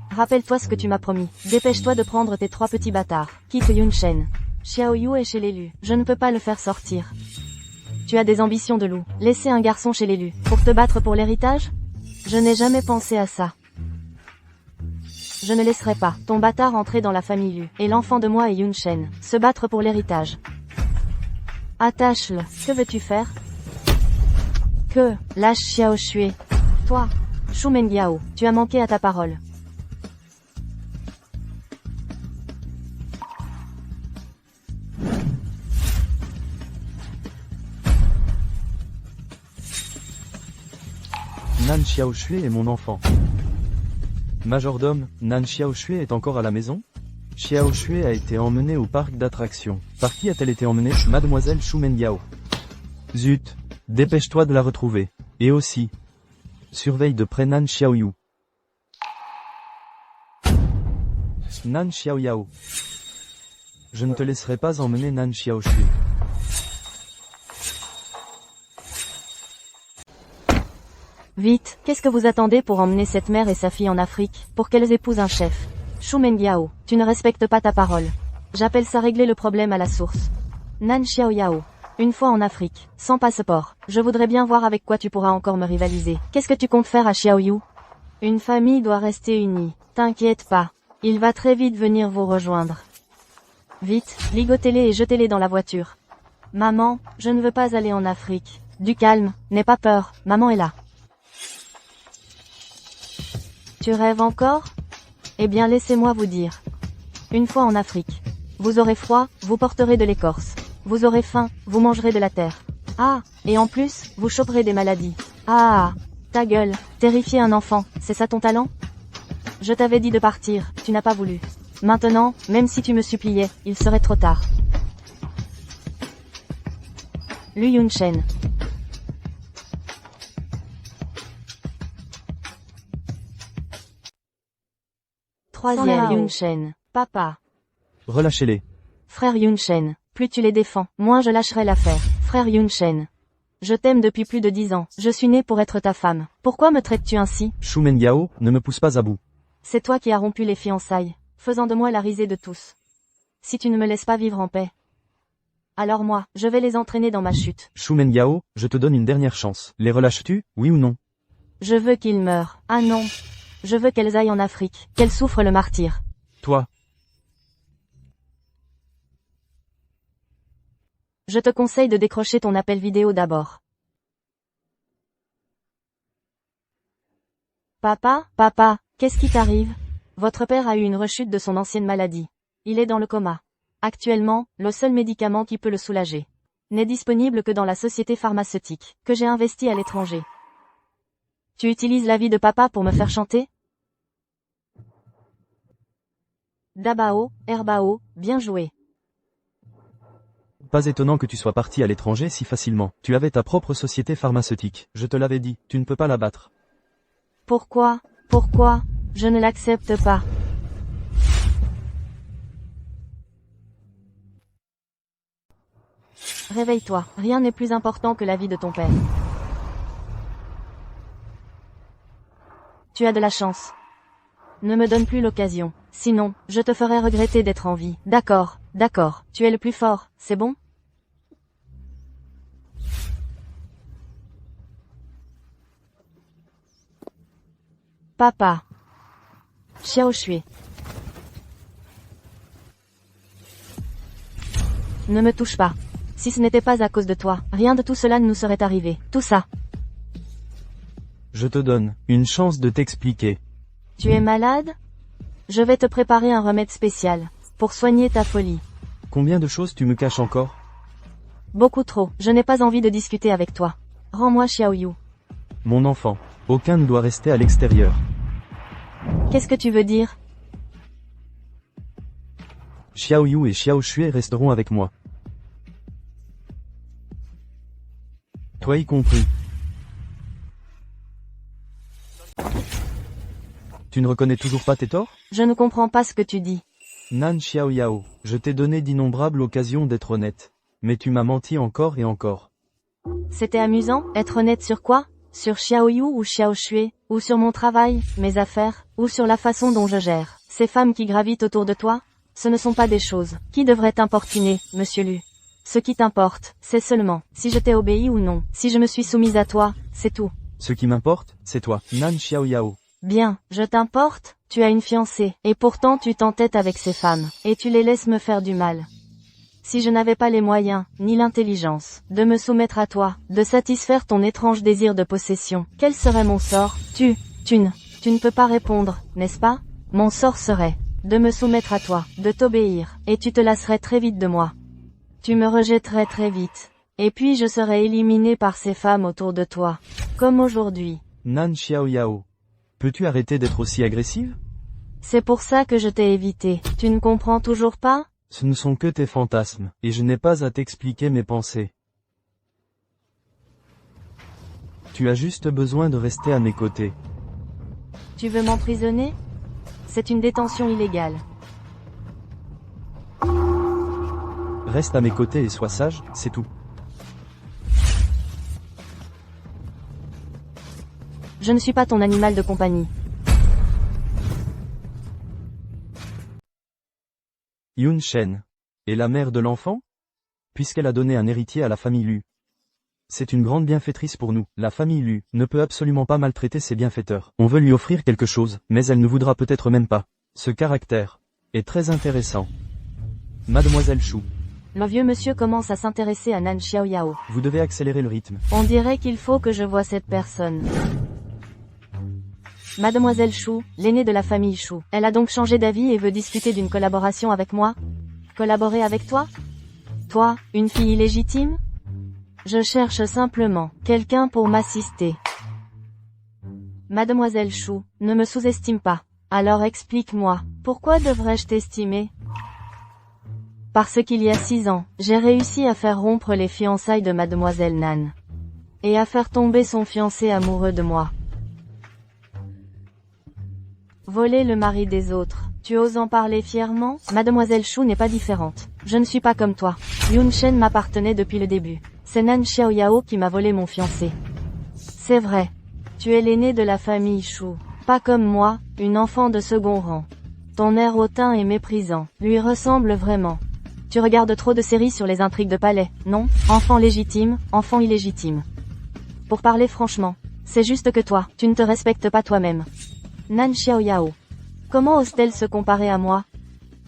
Rappelle-toi ce que tu m'as promis. Dépêche-toi de prendre tes 3 petits bâtards. Quitte Yunchen. Xiaoyu est chez l'élu. Je ne peux pas le faire sortir. Tu as des ambitions de loup. Laisser un garçon chez l'élu. Pour te battre pour l'héritage? Je n'ai jamais pensé à ça. Je ne laisserai pas ton bâtard entrer dans la famille Lu, et l'enfant de moi et Yunchen, se battre pour l'héritage. Attache-le. Que veux-tu faire? Que? Lâche Xiao Shui. Toi, Shu Mengyao, tu as manqué à ta parole. Nan Xiaoshui est mon enfant. Majordome, Nan Xiaoshui est encore à la maison? Xiaoshui a été emmenée au parc d'attractions. Par qui a-t-elle été emmenée? Mademoiselle Shu Mengyao. Zut, dépêche-toi de la retrouver. Et aussi, surveille de près Nan Xiaoyu. Nan Xiaoyao. Je ne te laisserai pas emmener Nan Xiaoshui. Vite, qu'est-ce que vous attendez pour emmener cette mère et sa fille en Afrique, pour qu'elles épousent un chef? Shu Mengyao, tu ne respectes pas ta parole. J'appelle ça régler le problème à la source. Nan Xiaoyao. Une fois en Afrique, sans passeport, je voudrais bien voir avec quoi tu pourras encore me rivaliser. Qu'est-ce que tu comptes faire à Xiaoyu? Une famille doit rester unie. T'inquiète pas. Il va très vite venir vous rejoindre. Vite, ligotez-les et jetez-les dans la voiture. Maman, je ne veux pas aller en Afrique. Du calme, n'aie pas peur, maman est là. Tu rêves encore? Eh bien laissez-moi vous dire. Une fois en Afrique. Vous aurez froid, vous porterez de l'écorce. Vous aurez faim, vous mangerez de la terre. Ah, et en plus, vous choperez des maladies. Ah, ta gueule, terrifier un enfant, c'est ça ton talent? Je t'avais dit de partir, tu n'as pas voulu. Maintenant, même si tu me suppliais, il serait trop tard. Lu Yunchen. Troisième Yunchen. Papa. Relâchez-les. Frère Yunchen. Plus tu les défends, moins je lâcherai l'affaire. Frère Yunchen. Je t'aime depuis plus de 10 ans. Je suis né pour être ta femme. Pourquoi me traites-tu ainsi? Shu Mengyao, ne me pousse pas à bout. C'est toi qui as rompu les fiançailles, faisant de moi la risée de tous. Si tu ne me laisses pas vivre en paix, alors moi, je vais les entraîner dans ma chute. Shu Mengyao, je te donne une dernière chance. Les relâches-tu, oui ou non? Je veux qu'ils meurent. Ah non. Je veux qu'elles aillent en Afrique, qu'elles souffrent le martyre. Toi. Je te conseille de décrocher ton appel vidéo d'abord. Papa, qu'est-ce qui t'arrive? Votre père a eu une rechute de son ancienne maladie. Il est dans le coma. Actuellement, le seul médicament qui peut le soulager n'est disponible que dans la société pharmaceutique que j'ai investie à l'étranger. Tu utilises la vie de papa pour me faire chanter? Dabao, Herbao, bien joué. Pas étonnant que tu sois parti à l'étranger si facilement. Tu avais ta propre société pharmaceutique. Je te l'avais dit, tu ne peux pas la battre. Pourquoi, je ne l'accepte pas. Réveille-toi, rien n'est plus important que la vie de ton père. Tu as de la chance. Ne me donne plus l'occasion, sinon, je te ferai regretter d'être en vie. D'accord, tu es le plus fort, c'est bon? Papa. Xiao Shui. Ne me touche pas. Si ce n'était pas à cause de toi, rien de tout cela ne nous serait arrivé. Tout ça. Je te donne une chance de t'expliquer. Tu es malade? Je vais te préparer un remède spécial, pour soigner ta folie. Combien de choses tu me caches encore? Beaucoup trop, je n'ai pas envie de discuter avec toi. Rends-moi Xiaoyu. Mon enfant, aucun ne doit rester à l'extérieur. Qu'est-ce que tu veux dire? Xiaoyu et Xiao Shui resteront avec moi. Toi y compris. Tu ne reconnais toujours pas tes torts? Je ne comprends pas ce que tu dis. Nan Xiaoyao, je t'ai donné d'innombrables occasions d'être honnête. Mais tu m'as menti encore et encore. C'était amusant, être honnête sur quoi? Sur Xiaoyu ou Xiao Shui, ou sur mon travail, mes affaires, ou sur la façon dont je gère ces femmes qui gravitent autour de toi? Ce ne sont pas des choses qui devraient t'importuner, monsieur Lu. Ce qui t'importe, c'est seulement si je t'ai obéi ou non, si je me suis soumise à toi, c'est tout. Ce qui m'importe, c'est toi, Nan Xiaoyao. Bien, je t'importe? Tu as une fiancée, et pourtant tu t'entêtes avec ces femmes, et tu les laisses me faire du mal. Si je n'avais pas les moyens, ni l'intelligence, de me soumettre à toi, de satisfaire ton étrange désir de possession, quel serait mon sort? Tu ne peux pas répondre, n'est-ce pas? Mon sort serait de me soumettre à toi, de t'obéir, et tu te lasserais très vite de moi. Tu me rejetterais très vite, et puis je serais éliminé par ces femmes autour de toi, comme aujourd'hui. Nan Xiaoyao. Peux-tu arrêter d'être aussi agressive? C'est pour ça que je t'ai évité. Tu ne comprends toujours pas? Ce ne sont que tes fantasmes, et je n'ai pas à t'expliquer mes pensées. Tu as juste besoin de rester à mes côtés. Tu veux m'emprisonner? C'est une détention illégale. Reste à mes côtés et sois sage, c'est tout. Je ne suis pas ton animal de compagnie. Yun Shen. Et la mère de l'enfant? puisqu'elle a donné un héritier à la famille Lu. C'est une grande bienfaitrice pour nous. La famille Lu ne peut absolument pas maltraiter ses bienfaiteurs. On veut lui offrir quelque chose, mais elle ne voudra peut-être même pas. Ce caractère est très intéressant. Mademoiselle Chou, Le vieux monsieur commence à s'intéresser à Nan Xiaoyao. vous devez accélérer le rythme. On dirait qu'il faut que je voie cette personne. Mademoiselle Chou, l'aînée de la famille Chou. Elle a donc changé d'avis et veut discuter d'une collaboration avec moi? Collaborer avec toi? Toi, une fille illégitime? Je cherche simplement quelqu'un pour m'assister. Mademoiselle Chou, ne me sous-estime pas. Alors explique-moi, pourquoi devrais-je t'estimer? Parce qu'il y a 6 ans, j'ai réussi à faire rompre les fiançailles de Mademoiselle Nan. Et à faire tomber son fiancé amoureux de moi. Voler le mari des autres. Tu oses en parler fièrement? Mademoiselle Chou n'est pas différente. Je ne suis pas comme toi. Yun Shen m'appartenait depuis le début. C'est Nan Xiaoyao qui m'a volé mon fiancé. C'est vrai. Tu es l'aîné de la famille Chou. Pas comme moi, une enfant de second rang. Ton air hautain et méprisant lui ressemble vraiment. Tu regardes trop de séries sur les intrigues de palais, non? Enfant légitime, enfant illégitime. Pour parler franchement, c'est juste que toi, tu ne te respectes pas toi-même. Nan Xiaoyao. Comment ose-t-elle se comparer à moi?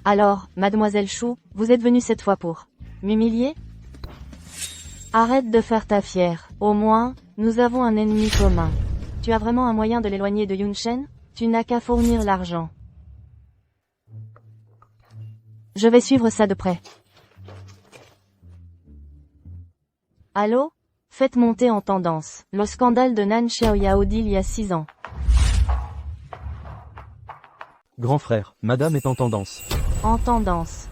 Alors, Mademoiselle Chou, vous êtes venue cette fois pour m'humilier? Arrête de faire ta fière. Au moins, nous avons un ennemi commun. Tu as vraiment un moyen de l'éloigner de Yun Shen? Tu n'as qu'à fournir l'argent. Je vais suivre ça de près. Allô? Faites monter en tendance le scandale de Nan Xiaoyao d'il y a 6 ans. Grand frère, madame est en tendance. En tendance.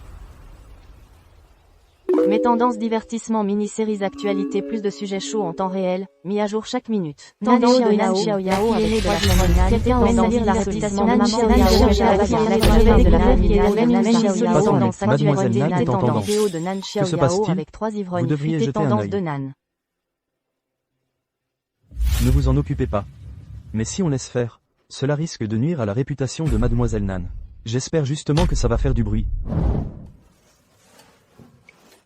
Mes tendances divertissement mini-séries actualités plus de sujets chauds en temps réel, mis à jour chaque minute. Tendance de Nan Xiaoyao avec 3 ivrognes. Quelqu'un ose salir la réputation de Nan Xiaoyao de la famille Nan Xiaoyao. Tendance actualité tendance vidéo de Nan Xiaoyao avec 3 ivrognes. Vous devriez Fuité jeter un tendance œil. de Nan. Ne vous en occupez pas. Mais si on laisse faire, cela risque de nuire à la réputation de Mademoiselle Nan. J'espère justement que ça va faire du bruit.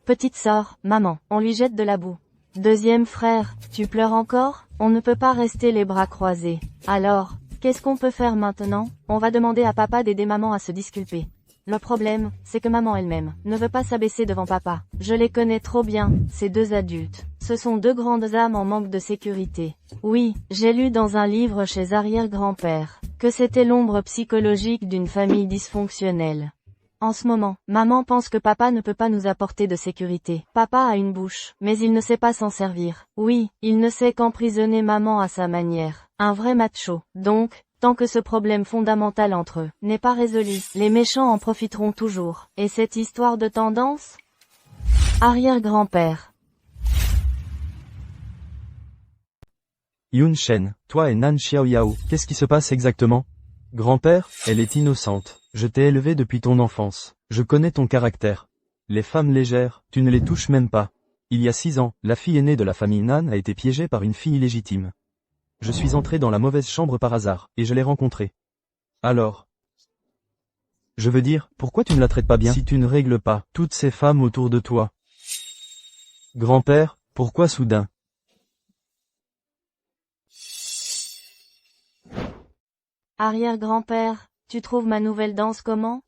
Petite sœur, maman, on lui jette de la boue. Deuxième frère, tu pleures encore? On ne peut pas rester les bras croisés. Alors, qu'est-ce qu'on peut faire maintenant? On va demander à papa d'aider maman à se disculper. Le problème, c'est que maman elle-même ne veut pas s'abaisser devant papa. Je les connais trop bien, ces deux adultes. Ce sont deux grandes âmes en manque de sécurité. Oui, j'ai lu dans un livre chez arrière-grand-père que c'était l'ombre psychologique d'une famille dysfonctionnelle. En ce moment, maman pense que papa ne peut pas nous apporter de sécurité. Papa a une bouche, mais il ne sait pas s'en servir. Oui, il ne sait qu'emprisonner maman à sa manière. Un vrai macho. Donc, tant que ce problème fondamental entre eux n'est pas résolu, les méchants en profiteront toujours. Et cette histoire de tendance? Arrière-grand-père. Yun Shen, toi et Nan Xiaoyao, qu'est-ce qui se passe exactement? Grand-père, elle est innocente. Je t'ai élevé depuis ton enfance. Je connais ton caractère. Les femmes légères, tu ne les touches même pas. Il y a 6 ans, la fille aînée de la famille Nan a été piégée par une fille illégitime. Je suis entré dans la mauvaise chambre par hasard, et je l'ai rencontrée. Alors, je veux dire, pourquoi tu ne la traites pas bien si tu ne règles pas toutes ces femmes autour de toi? Grand-père, pourquoi soudain? Arrière-grand-père, tu trouves ma nouvelle danse comment?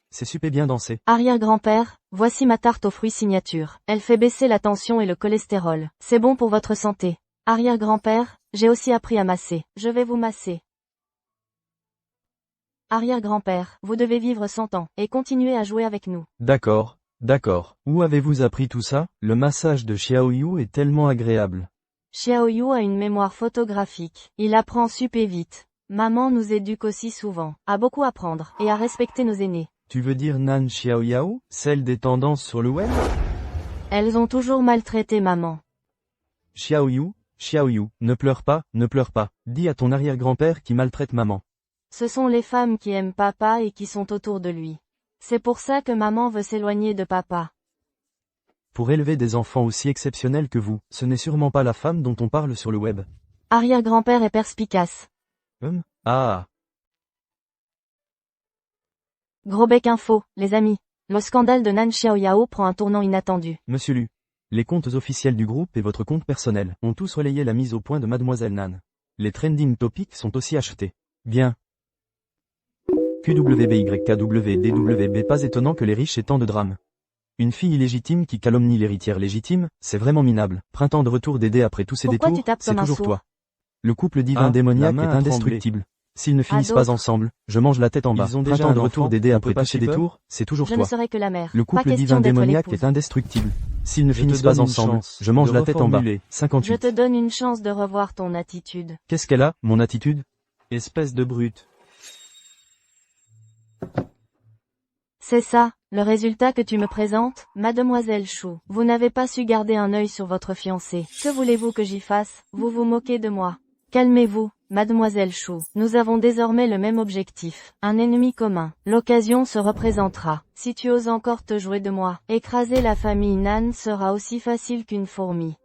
C'est super bien dansé. Arrière-grand-père, voici ma tarte aux fruits signature. Elle fait baisser la tension et le cholestérol. C'est bon pour votre santé. Arrière-grand-père, j'ai aussi appris à masser. Je vais vous masser. Arrière-grand-père, vous devez vivre 100 ans, et continuer à jouer avec nous. D'accord, d'accord. Où avez-vous appris tout ça? Le massage de Xiaoyu est tellement agréable. Xiaoyu a une mémoire photographique. Il apprend super vite. Maman nous éduque aussi souvent, à beaucoup apprendre, et à respecter nos aînés. Tu veux dire Nan Xiaoyao, celle des tendances sur le web? Elles ont toujours maltraité maman. Xiaoyu, ne pleure pas, ne pleure pas. Dis à ton arrière-grand-père qui maltraite maman. Ce sont les femmes qui aiment papa et qui sont autour de lui. C'est pour ça que maman veut s'éloigner de papa. Pour élever des enfants aussi exceptionnels que vous, ce n'est sûrement pas la femme dont on parle sur le web. Arrière-grand-père est perspicace. Ah. Gros bec info, les amis. Le scandale de Nan Xiaoyao prend un tournant inattendu. Monsieur Lu, les comptes officiels du groupe et votre compte personnel ont tous relayé la mise au point de Mademoiselle Nan. Les trending topics sont aussi achetés. Bien. QWBYKWDWB. Pas étonnant que les riches aient tant de drames. Une fille illégitime qui calomnie l'héritière légitime, c'est vraiment minable. Printemps de retour d'aider après tous ces Pourquoi tu détours, tapes c'est comme un toujours sourd? toi. Le couple divin démoniaque est indestructible. S'ils ne finissent pas d'autres? ensemble, je mange la tête en bas. Ils ont déjà Printemps un de retour enfant, d'aider on après peut pas tous ces shipper? détours, c'est toujours Je toi. ne serai que la mère. Le Pas couple question divin d'être démoniaque l'épouse. est indestructible. S'ils ne Je finissent te pas donne une ensemble, chance je mange de la tête en bas. reformuler. 58. Je te donne une chance de revoir ton attitude. Qu'est-ce qu'elle a, mon attitude? Espèce de brute. C'est ça, le résultat que tu me présentes, mademoiselle Chou. Vous n'avez pas su garder un œil sur votre fiancé. Que voulez-vous que j'y fasse? Vous vous moquez de moi. Calmez-vous, mademoiselle Chou. Nous avons désormais le même objectif. Un ennemi commun. L'occasion se représentera. Si tu oses encore te jouer de moi, écraser la famille Nan sera aussi facile qu'une fourmi.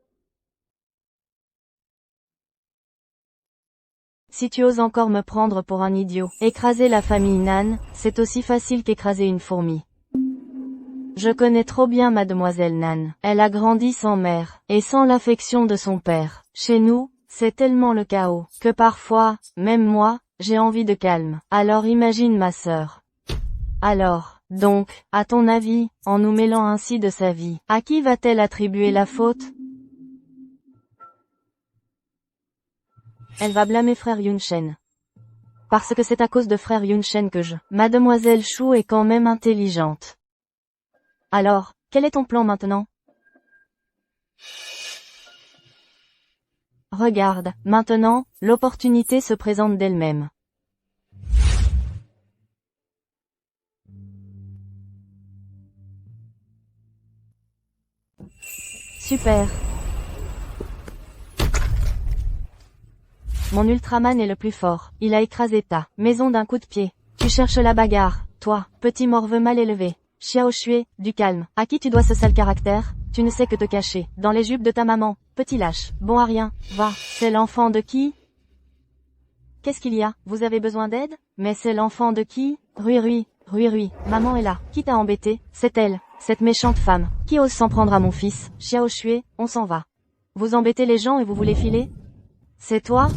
Si tu oses encore me prendre pour un idiot, écraser la famille Nan, c'est aussi facile qu'écraser une fourmi. Je connais trop bien mademoiselle Nan. Elle a grandi sans mère, et sans l'affection de son père. Chez nous, c'est tellement le chaos, que parfois, même moi, j'ai envie de calme. Alors imagine ma sœur. Alors, donc, à ton avis, en nous mêlant ainsi de sa vie, à qui va-t-elle attribuer la faute? Elle va blâmer frère Yunshen. Parce que c'est à cause de frère Yunshen que Mademoiselle Chou est quand même intelligente. Alors, quel est ton plan maintenant? Regarde, maintenant, l'opportunité se présente d'elle-même. Super. Mon Ultraman est le plus fort. Il a écrasé ta maison d'un coup de pied. Tu cherches la bagarre, toi, petit morveux mal élevé. Xiao Shui, du calme. À qui tu dois ce sale caractère? Tu ne sais que te cacher. Dans les jupes de ta maman. Petit lâche. Bon à rien. Va. C'est l'enfant de qui? Qu'est-ce qu'il y a? Vous avez besoin d'aide? Mais c'est l'enfant de qui? Rui. Maman est là. Qui t'a embêté? C'est elle. Cette méchante femme. Qui ose s'en prendre à mon fils? Xiao Shui, on s'en va. Vous embêtez les gens et vous voulez filer? C'est toi?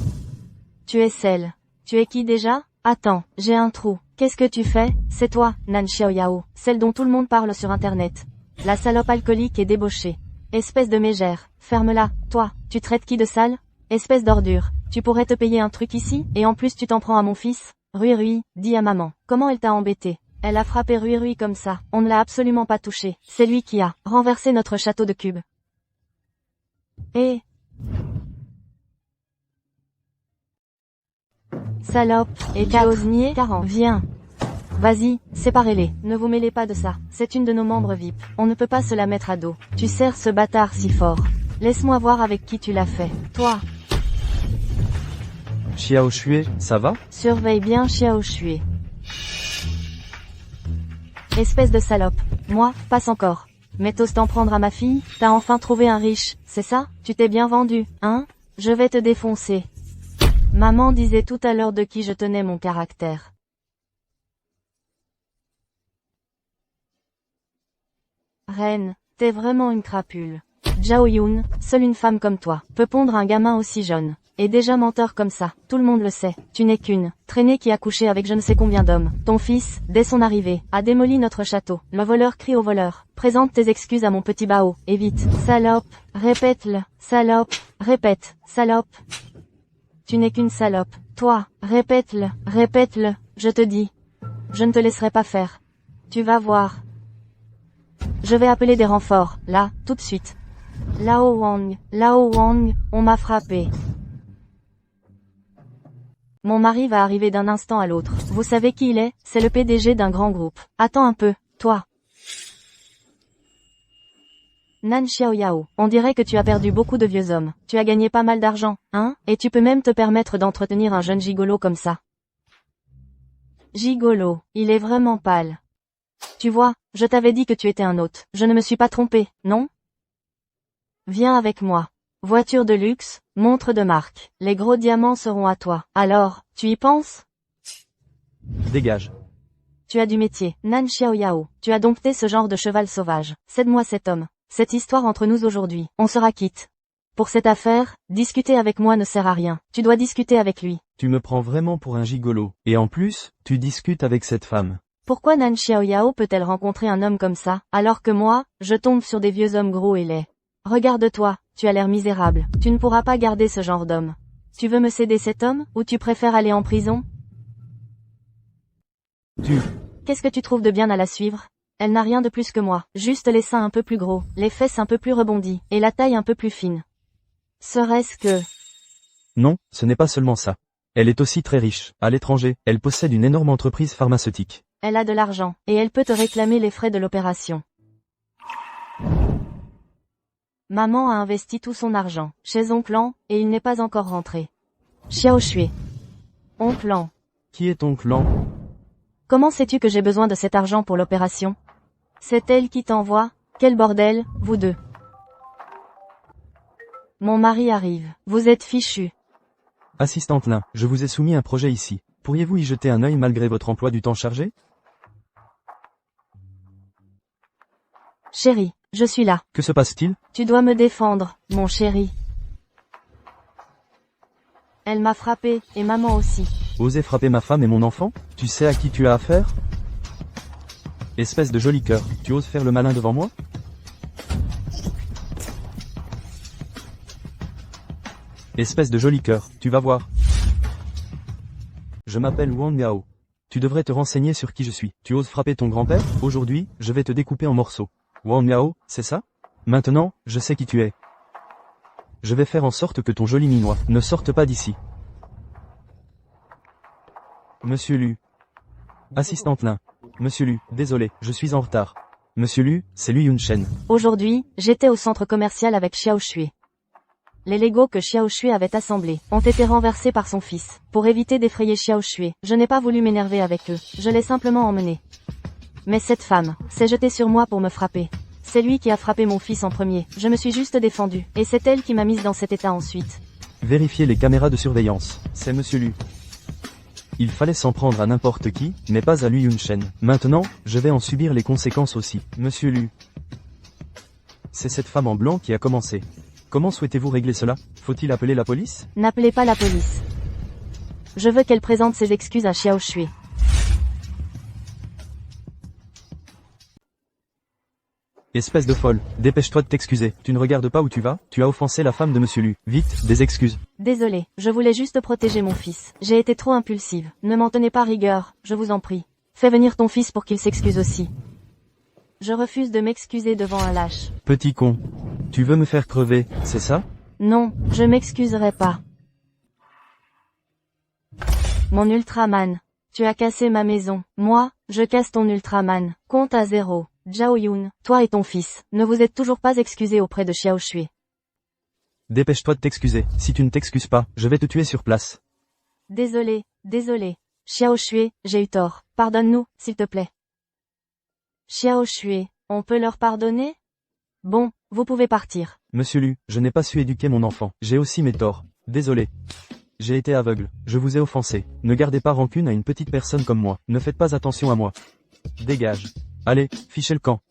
Tu es celle. Tu es qui déjà? Attends, j'ai un trou. Qu'est-ce que tu fais? C'est toi, Nan Xiaoyao, celle dont tout le monde parle sur internet. La salope alcoolique et débauchée. Espèce de mégère. Ferme-la. Toi, tu traites qui de sale? Espèce d'ordure. Tu pourrais te payer un truc ici, et en plus tu t'en prends à mon fils? Rui, dis à maman. Comment elle t'a embêté? Elle a frappé Rui comme ça. On ne l'a absolument pas touché. C'est lui qui a renversé notre château de cubes. Et... Salope, et tu oses nier? 40. Viens. Vas-y, séparez-les. Ne vous mêlez pas de ça. C'est une de nos membres VIP. On ne peut pas se la mettre à dos. Tu serres ce bâtard si fort. Laisse-moi voir avec qui tu l'as fait. Toi. Xiao Shui, ça va? Surveille bien Xiao Shui. Espèce de salope. Moi, passe encore. Mais t'oses t'en prendre à ma fille? T'as enfin trouvé un riche, c'est ça? Tu t'es bien vendu, hein? Je vais te défoncer. Maman disait tout à l'heure de qui je tenais mon caractère. Reine, t'es vraiment une crapule. Zhao Yun, seule une femme comme toi, peut pondre un gamin aussi jeune. Et déjà menteur comme ça, tout le monde le sait. Tu n'es qu'une traînée qui a couché avec je ne sais combien d'hommes. Ton fils, dès son arrivée, a démoli notre château. Le voleur crie au voleur. Présente tes excuses à mon petit Bao, et vite. Salope, répète-le. Salope, répète. Salope. Tu n'es qu'une salope. Toi, répète-le, je te dis. Je ne te laisserai pas faire. Tu vas voir. Je vais appeler des renforts, là, tout de suite. Lao Wang, on m'a frappé. Mon mari va arriver d'un instant à l'autre. Vous savez qui il est? C'est le PDG d'un grand groupe. Attends un peu, toi. Nan Xiaoyao, on dirait que tu as perdu beaucoup de vieux hommes. Tu as gagné pas mal d'argent, hein? Et tu peux même te permettre d'entretenir un jeune gigolo comme ça. Gigolo, il est vraiment pâle. Tu vois, je t'avais dit que tu étais un hôte. Je ne me suis pas trompé, non? Viens avec moi. Voiture de luxe, montre de marque. Les gros diamants seront à toi. Alors, tu y penses? Dégage. tu as du métier. Nan Xiaoyao, tu as dompté ce genre de cheval sauvage. Cède-moi cet homme. Cette histoire entre nous aujourd'hui, on sera quitte. Pour cette affaire, discuter avec moi ne sert à rien. Tu dois discuter avec lui. Tu me prends vraiment pour un gigolo. Et en plus, tu discutes avec cette femme. Pourquoi Nan Xiaoyao peut-elle rencontrer un homme comme ça, alors que moi, je tombe sur des vieux hommes gros et laids? Regarde-toi, tu as l'air misérable. Tu ne pourras pas garder ce genre d'homme. Tu veux me céder cet homme, ou tu préfères aller en prison? Qu'est-ce que tu trouves de bien à la suivre? Elle n'a rien de plus que moi, juste les seins un peu plus gros, les fesses un peu plus rebondies, et la taille un peu plus fine. Serait-ce que... Non, ce n'est pas seulement ça. Elle est aussi très riche. À l'étranger, elle possède une énorme entreprise pharmaceutique. Elle a de l'argent, et elle peut te réclamer les frais de l'opération. Maman a investi tout son argent, chez Oncle An, et il n'est pas encore rentré. Xiao Shui. Oncle An. Qui est ton clan? Comment sais-tu que j'ai besoin de cet argent pour l'opération? C'est elle qui t'envoie? Quel bordel, vous deux. Mon mari arrive. Vous êtes fichu. Assistante Lin, je vous ai soumis un projet ici. Pourriez-vous y jeter un œil malgré votre emploi du temps chargé? Chérie, je suis là. Que se passe-t-il? Tu dois me défendre, mon chéri. Elle m'a frappé, et maman aussi. Oser frapper ma femme et mon enfant? Tu sais à qui tu as affaire? Espèce de joli cœur, tu oses faire le malin devant moi? Espèce de joli cœur, tu vas voir. Je m'appelle Wang Miao. Tu devrais te renseigner sur qui je suis. Tu oses frapper ton grand-père? Aujourd'hui, je vais te découper en morceaux. Wang Miao, c'est ça? Maintenant, je sais qui tu es. Je vais faire en sorte que ton joli minois ne sorte pas d'ici. Monsieur Lu. Assistante Lin. Monsieur Lu, désolé, je suis en retard. Monsieur Lu, c'est Lu Yunshen. Aujourd'hui, j'étais au centre commercial avec Xiao Shui. Les Legos que Xiao Shui avait assemblés ont été renversés par son fils. Pour éviter d'effrayer Xiao Shui, je n'ai pas voulu m'énerver avec eux, je l'ai simplement emmené. Mais cette femme s'est jetée sur moi pour me frapper. C'est lui qui a frappé mon fils en premier, je me suis juste défendue, et c'est elle qui m'a mise dans cet état ensuite. Vérifiez les caméras de surveillance. C'est Monsieur Lu. Il fallait s'en prendre à n'importe qui, mais pas à Lu Yunshen. Maintenant, je vais en subir les conséquences aussi. Monsieur Lu. C'est cette femme en blanc qui a commencé. Comment souhaitez-vous régler cela? Faut-il appeler la police? N'appelez pas la police. Je veux qu'elle présente ses excuses à Xiao Shui. Espèce de folle, dépêche-toi de t'excuser. Tu ne regardes pas où tu vas? Tu as offensé la femme de Monsieur Lu. Vite, des excuses. Désolée, je voulais juste protéger mon fils. J'ai été trop impulsive. Ne m'en tenez pas rigueur, je vous en prie. Fais venir ton fils pour qu'il s'excuse aussi. Je refuse de m'excuser devant un lâche. Petit con. Tu veux me faire crever, c'est ça? Non, je m'excuserai pas. Mon Ultraman. Tu as cassé ma maison. Moi, je casse ton Ultraman. Compte à 0. Zhao Yun, toi et ton fils, ne vous êtes toujours pas excusés auprès de Xiao Shui. Dépêche-toi de t'excuser. Si tu ne t'excuses pas, je vais te tuer sur place. Désolé. Xiao Shui, j'ai eu tort. Pardonne-nous, s'il te plaît. Xiao Shui, on peut leur pardonner? Bon, vous pouvez partir. Monsieur Lu, je n'ai pas su éduquer mon enfant. J'ai aussi mes torts. Désolé. J'ai été aveugle. Je vous ai offensé. Ne gardez pas rancune à une petite personne comme moi. Ne faites pas attention à moi. Dégage. Allez, fichez le camp.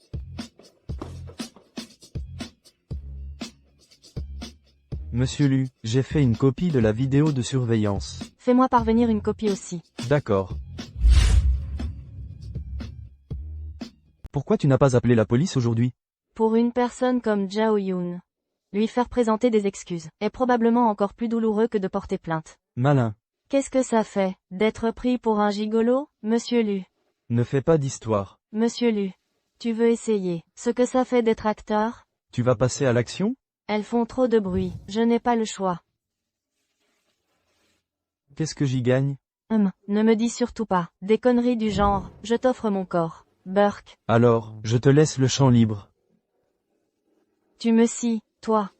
Monsieur Lu, j'ai fait une copie de la vidéo de surveillance. Fais-moi parvenir une copie aussi. D'accord. Pourquoi tu n'as pas appelé la police aujourd'hui? Pour une personne comme Zhao Yun, lui faire présenter des excuses est probablement encore plus douloureux que de porter plainte. Malin. Qu'est-ce que ça fait, d'être pris pour un gigolo, Monsieur Lu? Ne fais pas d'histoire. Monsieur Lu, tu veux essayer ce que ça fait d'être acteur? Tu vas passer à l'action? Elles font trop de bruit, je n'ai pas le choix. Qu'est-ce que j'y gagne? Ne me dis surtout pas des conneries du genre, je t'offre mon corps, Burke. Alors, je te laisse le champ libre. Tu me scies, toi.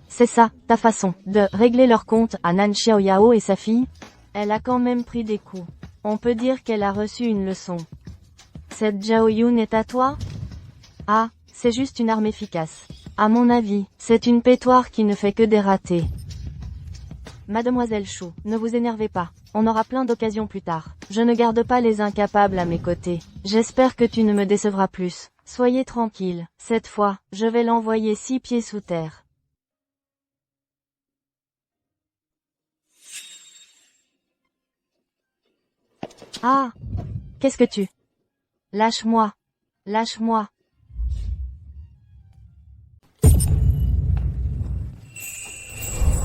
C'est ça, ta façon de régler leur compte à Nan Xiaoyao et sa fille? Elle a quand même pris des coups. On peut dire qu'elle a reçu une leçon. Cette Zhao Yun est à toi? Ah, c'est juste une arme efficace. À mon avis, c'est une pétoire qui ne fait que des ratés. Mademoiselle Chou, ne vous énervez pas. On aura plein d'occasions plus tard. Je ne garde pas les incapables à mes côtés. J'espère que tu ne me décevras plus. Soyez tranquille. Cette fois, je vais l'envoyer 6 pieds sous terre. Ah! Qu'est-ce que tu... Lâche-moi. Lâche-moi.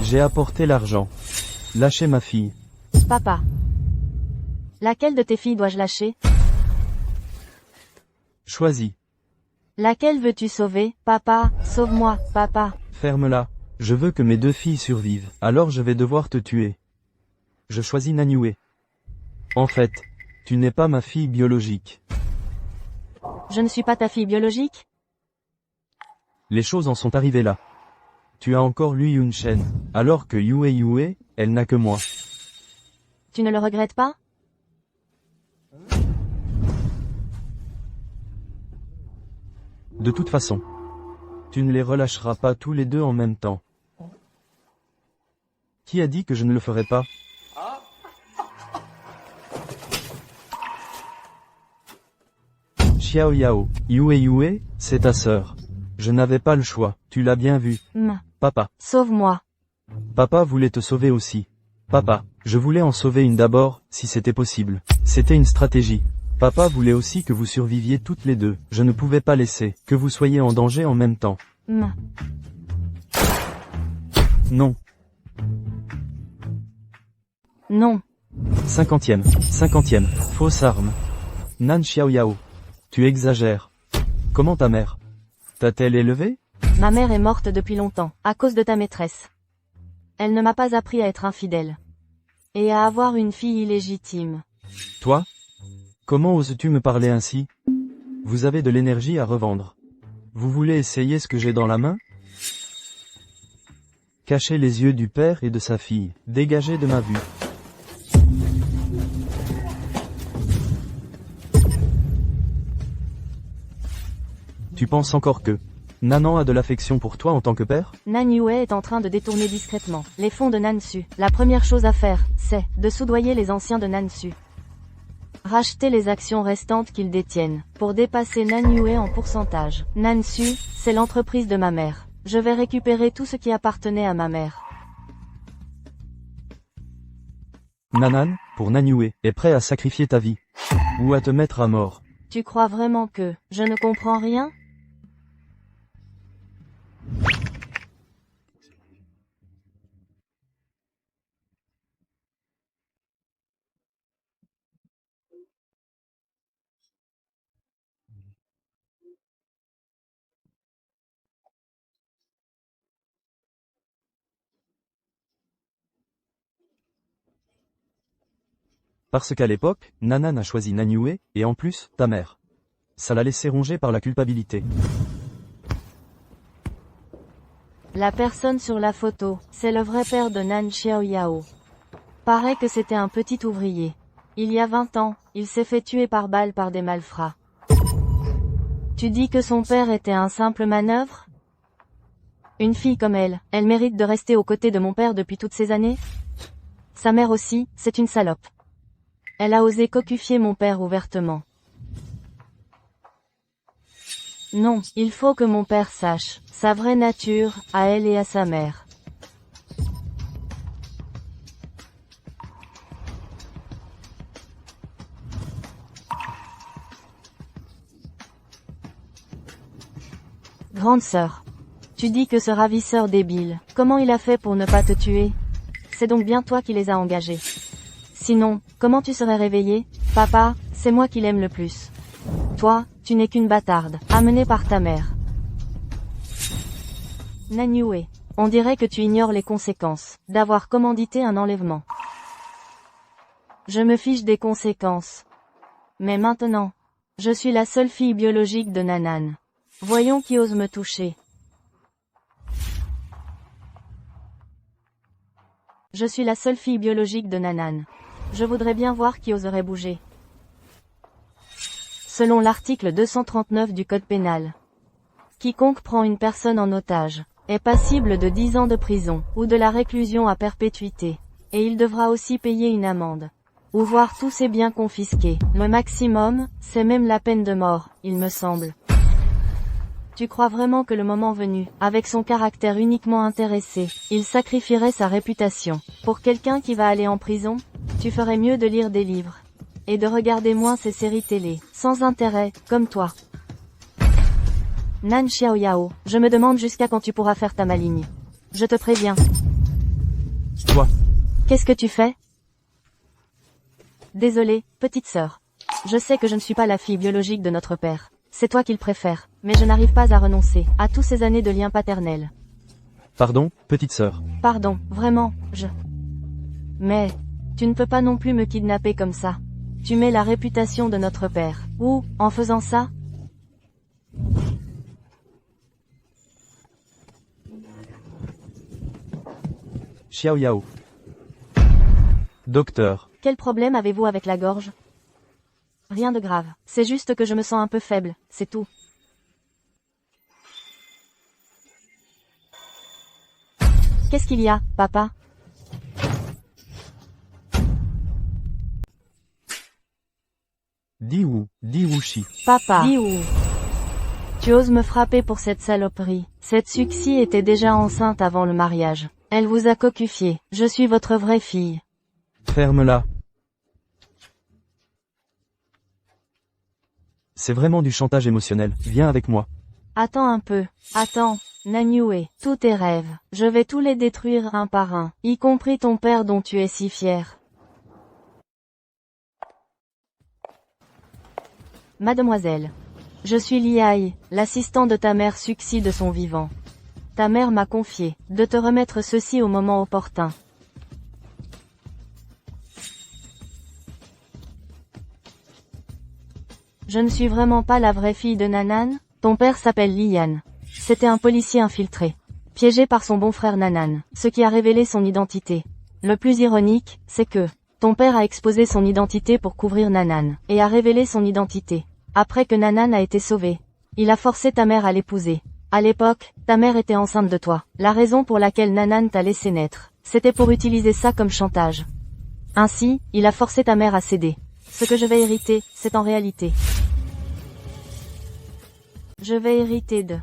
J'ai apporté l'argent. Lâchez ma fille. Papa. Laquelle de tes filles dois-je lâcher? Choisis. Laquelle veux-tu sauver? Papa, sauve-moi, papa. Ferme-la. Je veux que mes 2 filles survivent. Alors je vais devoir te tuer. Je choisis Nanyue. En fait, tu n'es pas ma fille biologique. Je ne suis pas ta fille biologique? Les choses en sont arrivées là. Tu as encore Lui Yunshen, alors que Yue, elle n'a que moi. Tu ne le regrettes pas? De toute façon, tu ne les relâcheras pas tous les deux en même temps. Qui a dit que je ne le ferais pas? Xiao Yao, Yue, c'est ta sœur. Je n'avais pas le choix, tu l'as bien vu. Papa. Sauve-moi. Papa voulait te sauver aussi. Papa, je voulais en sauver une d'abord, si c'était possible. C'était une stratégie. Papa voulait aussi que vous surviviez toutes les deux. Je ne pouvais pas laisser que vous soyez en danger en même temps. Non. Non. 50e, fausse arme. Nan Xiaoyao. Tu exagères. Comment ta mère? T'a-t-elle élevé? Ma mère est morte depuis longtemps, à cause de ta maîtresse. Elle ne m'a pas appris à être infidèle. Et à avoir une fille illégitime. Toi? Comment oses-tu me parler ainsi? Vous avez de l'énergie à revendre. Vous voulez essayer ce que j'ai dans la main? Cachez les yeux du père et de sa fille. Dégagez de ma vue. Tu penses encore que Nanan a de l'affection pour toi en tant que père? Nanyue est en train de détourner discrètement les fonds de Nansu. La première chose à faire, c'est de soudoyer les anciens de Nansu. Racheter les actions restantes qu'ils détiennent, pour dépasser Nanyue en pourcentage. Nansu, c'est l'entreprise de ma mère. Je vais récupérer tout ce qui appartenait à ma mère. Nanan, pour Nanyue, est prêt à sacrifier ta vie. Ou à te mettre à mort. Tu crois vraiment que je ne comprends rien? Parce qu'à l'époque, Nanan a choisi Nanyue, et en plus, ta mère. Ça l'a laissé ronger par la culpabilité. La personne sur la photo, c'est le vrai père de Nan Xiaoyao. Paraît que c'était un petit ouvrier. Il y a 20 ans, il s'est fait tuer par balle par des malfrats. Tu dis que son père était un simple manœuvre? Une fille comme elle mérite de rester aux côtés de mon père depuis toutes ces années? Sa mère aussi, c'est une salope. Elle a osé cocufier mon père ouvertement. Non, il faut que mon père sache sa vraie nature, à elle et à sa mère. Grande sœur. Tu dis que ce ravisseur débile, comment il a fait pour ne pas te tuer? C'est donc bien toi qui les as engagés. Sinon, comment tu serais réveillé? Papa, c'est moi qui l'aime le plus. Toi, tu n'es qu'une bâtarde, amenée par ta mère. Nanyue, on dirait que tu ignores les conséquences d'avoir commandité un enlèvement. Je me fiche des conséquences. Mais maintenant, je suis la seule fille biologique de Nanan. Voyons qui ose me toucher. Je suis la seule fille biologique de Nanan. Je voudrais bien voir qui oserait bouger. Selon l'article 239 du Code pénal, quiconque prend une personne en otage est passible de 10 ans de prison ou de la réclusion à perpétuité. Et il devra aussi payer une amende. Ou voir tous ses biens confisqués. Le maximum, c'est même la peine de mort, il me semble. Tu crois vraiment que le moment venu, avec son caractère uniquement intéressé, il sacrifierait sa réputation pour quelqu'un qui va aller en prison? Tu ferais mieux de lire des livres. Et de regarder moins ces séries télé, sans intérêt, comme toi. Nan Xiaoyao, je me demande jusqu'à quand tu pourras faire ta maligne. Je te préviens. Toi. Qu'est-ce que tu fais? Désolée, petite sœur. Je sais que je ne suis pas la fille biologique de notre père. C'est toi qu'il préfère, mais je n'arrive pas à renoncer à tous ces années de lien paternel. Pardon, petite sœur. Pardon, vraiment, Mais, tu ne peux pas non plus me kidnapper comme ça. Tu mets la réputation de notre père. Ou, en faisant ça? Xiao Yao. Docteur. Quel problème avez-vous avec la gorge? Rien de grave. C'est juste que je me sens un peu faible, c'est tout. Qu'est-ce qu'il y a, papa? Di Wu Shi. Papa. Tu oses me frapper pour cette saloperie. Cette Suxi était déjà enceinte avant le mariage. Elle vous a cocufié. Je suis votre vraie fille. Ferme-la. C'est vraiment du chantage émotionnel. Viens avec moi. Attends un peu. Attends. Nanyue, tous tes rêves. Je vais tous les détruire un par un. Y compris ton père dont tu es si fier. Mademoiselle. Je suis Liai, l'assistant de ta mère Suxi de son vivant. Ta mère m'a confié de te remettre ceci au moment opportun. Je ne suis vraiment pas la vraie fille de Nanan. Ton père s'appelle Lian. C'était un policier infiltré, piégé par son bon frère Nanan, ce qui a révélé son identité. Le plus ironique, c'est que ton père a exposé son identité pour couvrir Nanan, et a révélé son identité. Après que Nanan a été sauvée, il a forcé ta mère à l'épouser. À l'époque, ta mère était enceinte de toi. La raison pour laquelle Nanan t'a laissé naître, c'était pour utiliser ça comme chantage. Ainsi, il a forcé ta mère à céder. Ce que je vais hériter, c'est en réalité. Je vais hériter de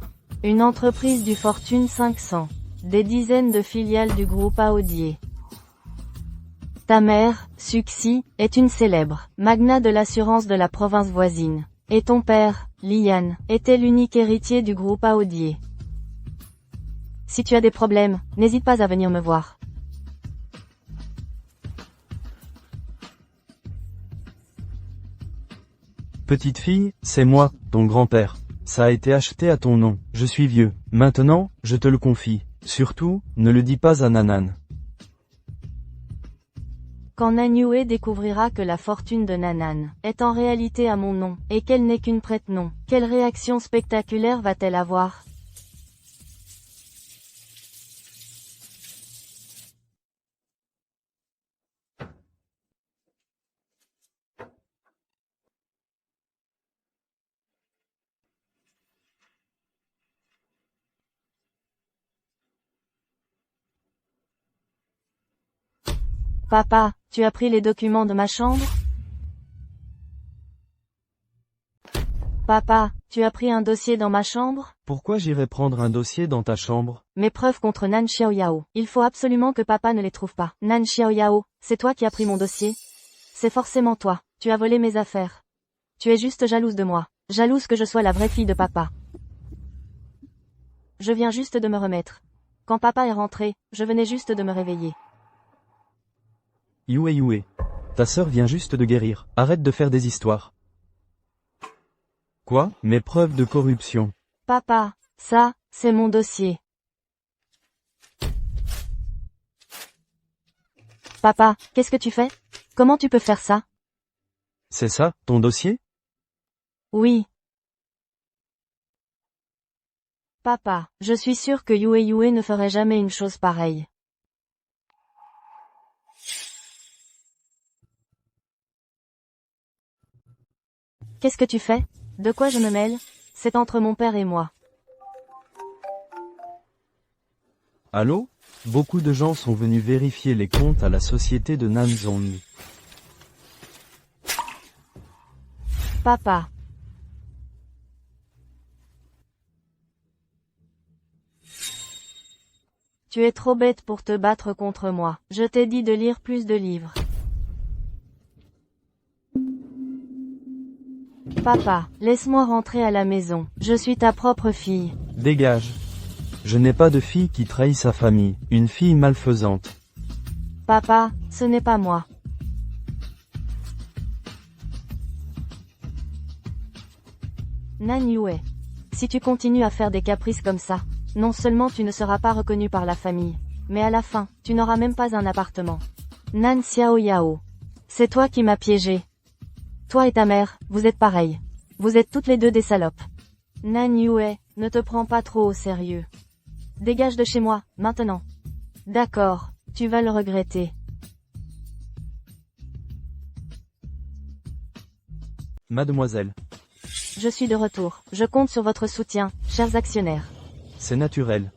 une entreprise du Fortune 500, des dizaines de filiales du groupe Aodier. Ta mère, Suxi, est une célèbre magnat de l'assurance de la province voisine. Et ton père, Lian, était l'unique héritier du groupe Aodier. Si tu as des problèmes, n'hésite pas à venir me voir. Petite fille, c'est moi, ton grand-père. Ça a été acheté à ton nom. Je suis vieux. Maintenant, je te le confie. Surtout, ne le dis pas à Nanan. Quand Nanyue découvrira que la fortune de Nanan est en réalité à mon nom, et qu'elle n'est qu'une prête-nom, quelle réaction spectaculaire va-t-elle avoir? Papa, tu as pris les documents de ma chambre? Papa, tu as pris un dossier dans ma chambre? Pourquoi j'irais prendre un dossier dans ta chambre? Mes preuves contre Nan Xiaoyao. Il faut absolument que papa ne les trouve pas. Nan Xiaoyao, c'est toi qui as pris mon dossier? C'est forcément toi. Tu as volé mes affaires. Tu es juste jalouse de moi. Jalouse que je sois la vraie fille de papa. Je viens juste de me remettre. Quand papa est rentré, je venais juste de me réveiller. Yue. Ta sœur vient juste de guérir. Arrête de faire des histoires. Quoi? Mes preuves de corruption. Papa, ça, c'est mon dossier. Papa, qu'est-ce que tu fais? Comment tu peux faire ça? C'est ça, ton dossier? Oui. Papa, je suis sûre que Yue ne ferait jamais une chose pareille. Qu'est-ce que tu fais? De quoi je me mêle? C'est entre mon père et moi. Allô? Beaucoup de gens sont venus vérifier les comptes à la société de Nanzong. Papa. Tu es trop bête pour te battre contre moi. Je t'ai dit de lire plus de livres. Papa, laisse-moi rentrer à la maison. Je suis ta propre fille. Dégage. Je n'ai pas de fille qui trahit sa famille, une fille malfaisante. Papa, ce n'est pas moi. Nan Yue. Si tu continues à faire des caprices comme ça, non seulement tu ne seras pas reconnu par la famille, mais à la fin, tu n'auras même pas un appartement. Nan Xiao Yao. C'est toi qui m'as piégé. Toi et ta mère, vous êtes pareils. Vous êtes toutes les deux des salopes. Nan Yue, ne te prends pas trop au sérieux. Dégage de chez moi, maintenant. D'accord, tu vas le regretter. Mademoiselle. Je suis de retour. Je compte sur votre soutien, chers actionnaires. C'est naturel.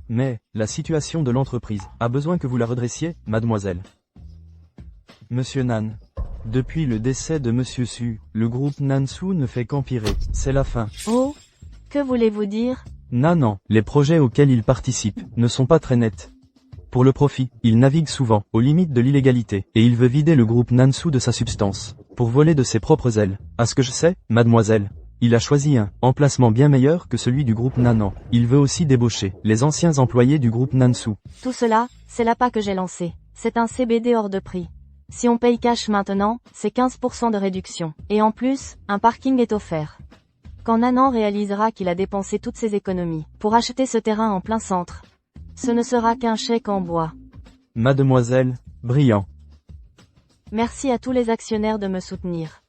Mais, la situation de l'entreprise a besoin que vous la redressiez, mademoiselle. Monsieur Nan. Depuis le décès de Monsieur Su, le groupe Nansu ne fait qu'empirer. C'est la fin. Oh, que voulez-vous dire? Non, les projets auxquels il participe ne sont pas très nets. Pour le profit, il navigue souvent, aux limites de l'illégalité, et il veut vider le groupe Nansu de sa substance, pour voler de ses propres ailes. À ce que je sais, mademoiselle, il a choisi un emplacement bien meilleur que celui du groupe Nanan. Il veut aussi débaucher les anciens employés du groupe Nansu. Tout cela, c'est l'appât que j'ai lancé. C'est un CBD hors de prix. Si on paye cash maintenant, c'est 15% de réduction. Et en plus, un parking est offert. Quand Nanan réalisera qu'il a dépensé toutes ses économies pour acheter ce terrain en plein centre, ce ne sera qu'un chèque en bois. Mademoiselle, brillant. Merci à tous les actionnaires de me soutenir.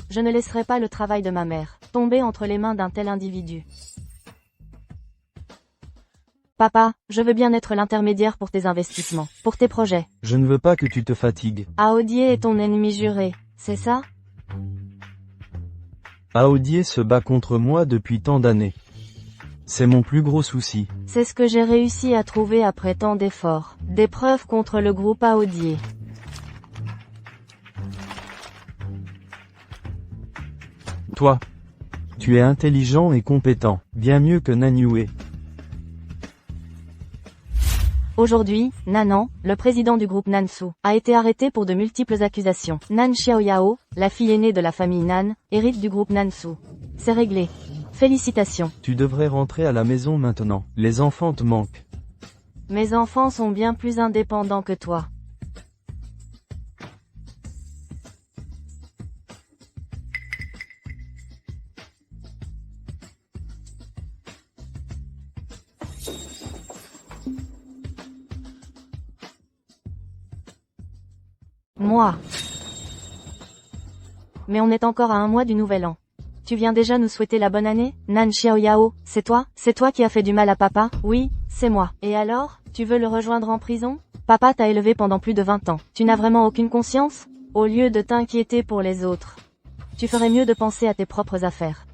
Je ne laisserai pas le travail de ma mère tomber entre les mains d'un tel individu. Papa, je veux bien être l'intermédiaire pour tes investissements, pour tes projets. Je ne veux pas que tu te fatigues. Aodier est ton ennemi juré, c'est ça? Aodier se bat contre moi depuis tant d'années. C'est mon plus gros souci. C'est ce que j'ai réussi à trouver après tant d'efforts. Des preuves contre le groupe Aodier. Toi. Tu es intelligent et compétent, bien mieux que Nan Yue. Aujourd'hui, Nanan, le président du groupe Nansu, a été arrêté pour de multiples accusations. Nan Xiaoyao, la fille aînée de la famille Nan, hérite du groupe Nansu. C'est réglé. Félicitations. Tu devrais rentrer à la maison maintenant. Les enfants te manquent. Mes enfants sont bien plus indépendants que toi. Moi. Mais on est encore à 1 mois du nouvel an. Tu viens déjà nous souhaiter la bonne année? Nan Xiaoyao, c'est toi? C'est toi qui as fait du mal à papa? Oui, c'est moi. Et alors, tu veux le rejoindre en prison? Papa t'a élevé pendant plus de 20 ans. Tu n'as vraiment aucune conscience? Au lieu de t'inquiéter pour les autres, tu ferais mieux de penser à tes propres affaires.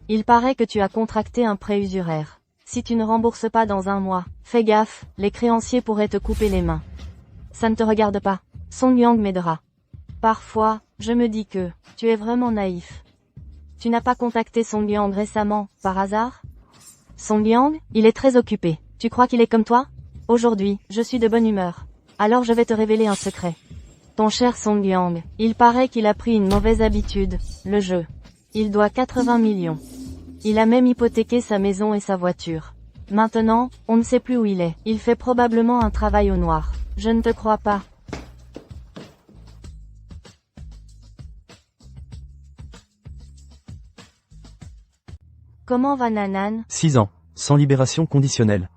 Il paraît que tu as contracté un prêt usuraire. Si tu ne rembourses pas dans 1 mois, fais gaffe, les créanciers pourraient te couper les mains. Ça ne te regarde pas. Song Yang m'aidera. Parfois, je me dis que, tu es vraiment naïf. Tu n'as pas contacté Song Yang récemment, par hasard? Song Yang, il est très occupé. Tu crois qu'il est comme toi? Aujourd'hui, je suis de bonne humeur. Alors je vais te révéler un secret. Ton cher Song Yang, il paraît qu'il a pris une mauvaise habitude, le jeu. Il doit 80 millions. Il a même hypothéqué sa maison et sa voiture. Maintenant, on ne sait plus où il est. Il fait probablement un travail au noir. Je ne te crois pas. Comment va Nanan? 6 ans, sans libération conditionnelle.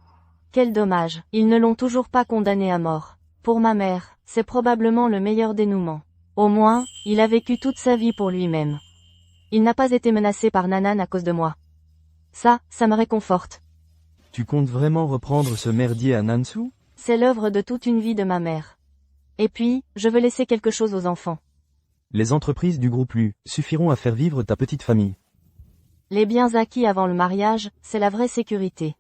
Quel dommage, ils ne l'ont toujours pas condamné à mort. Pour ma mère, c'est probablement le meilleur dénouement. Au moins, il a vécu toute sa vie pour lui-même. Il n'a pas été menacé par Nanan à cause de moi. Ça me réconforte. Tu comptes vraiment reprendre ce merdier à Nansu? C'est l'œuvre de toute une vie de ma mère. Et puis, je veux laisser quelque chose aux enfants. Les entreprises du groupe Lu suffiront à faire vivre ta petite famille. Les biens acquis avant le mariage, c'est la vraie sécurité.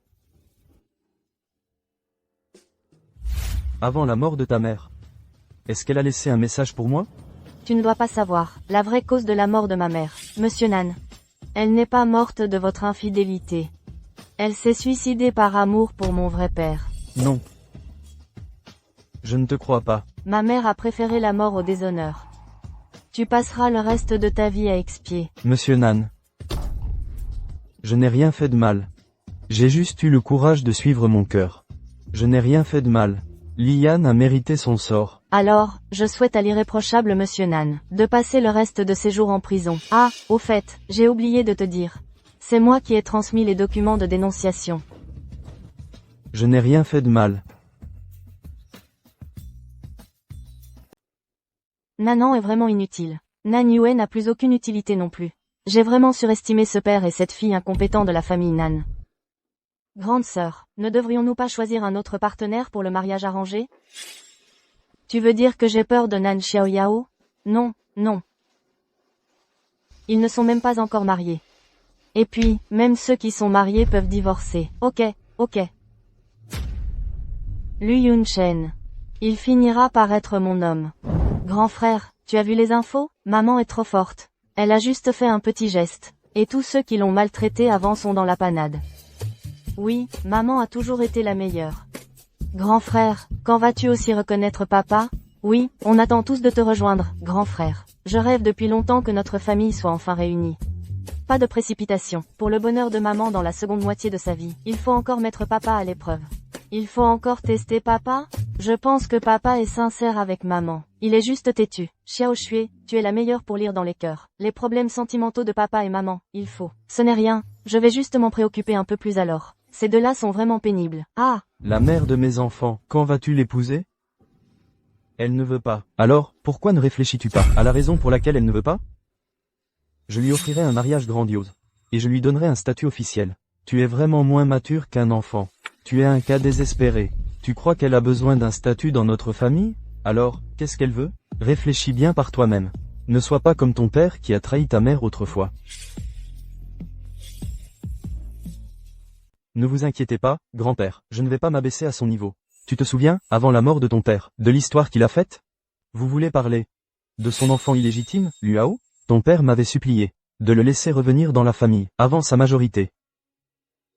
Avant la mort de ta mère. Est-ce qu'elle a laissé un message pour moi? Tu ne dois pas savoir la vraie cause de la mort de ma mère, Monsieur Nan. Elle n'est pas morte de votre infidélité. Elle s'est suicidée par amour pour mon vrai père. Non. Je ne te crois pas. Ma mère a préféré la mort au déshonneur. Tu passeras le reste de ta vie à expier. Monsieur Nan. Je n'ai rien fait de mal. J'ai juste eu le courage de suivre mon cœur. Je n'ai rien fait de mal. Liane a mérité son sort. Alors, je souhaite à l'irréprochable Monsieur Nan de passer le reste de ses jours en prison. Ah, au fait, j'ai oublié de te dire. C'est moi qui ai transmis les documents de dénonciation. Je n'ai rien fait de mal. Nanan est vraiment inutile. Nan Yue n'a plus aucune utilité non plus. J'ai vraiment surestimé ce père et cette fille incompétents de la famille Nan. Grande sœur, ne devrions-nous pas choisir un autre partenaire pour le mariage arrangé? Tu veux dire que j'ai peur de Nan Xiaoyao? Non, non. Ils ne sont même pas encore mariés. Et puis, même ceux qui sont mariés peuvent divorcer. Ok, ok. Lu Yunchen. Il finira par être mon homme. Grand frère, tu as vu les infos? Maman est trop forte. Elle a juste fait un petit geste. Et tous ceux qui l'ont maltraitée avant sont dans la panade. Oui, maman a toujours été la meilleure. Grand frère, quand vas-tu aussi reconnaître papa? Oui, on attend tous de te rejoindre, grand frère. Je rêve depuis longtemps que notre famille soit enfin réunie. Pas de précipitation. Pour le bonheur de maman dans la seconde moitié de sa vie, il faut encore mettre papa à l'épreuve. Il faut encore tester papa? Je pense que papa est sincère avec maman. Il est juste têtu. Xiao Shui, tu es la meilleure pour lire dans les cœurs. Les problèmes sentimentaux de papa et maman, il faut. Ce n'est rien, je vais juste m'en préoccuper un peu plus alors. Ces deux-là sont vraiment pénibles. Ah! La mère de mes enfants, quand vas-tu l'épouser? Elle ne veut pas. Alors, pourquoi ne réfléchis-tu pas à la raison pour laquelle elle ne veut pas? Je lui offrirai un mariage grandiose. Et je lui donnerai un statut officiel. Tu es vraiment moins mature qu'un enfant. Tu es un cas désespéré. Tu crois qu'elle a besoin d'un statut dans notre famille? Alors, qu'est-ce qu'elle veut? Réfléchis bien par toi-même. Ne sois pas comme ton père qui a trahi ta mère autrefois. Ne vous inquiétez pas, grand-père, je ne vais pas m'abaisser à son niveau. Tu te souviens, avant la mort de ton père, de l'histoire qu'il a faite? Vous voulez parler de son enfant illégitime, Luao? Ton père m'avait supplié de le laisser revenir dans la famille, avant sa majorité.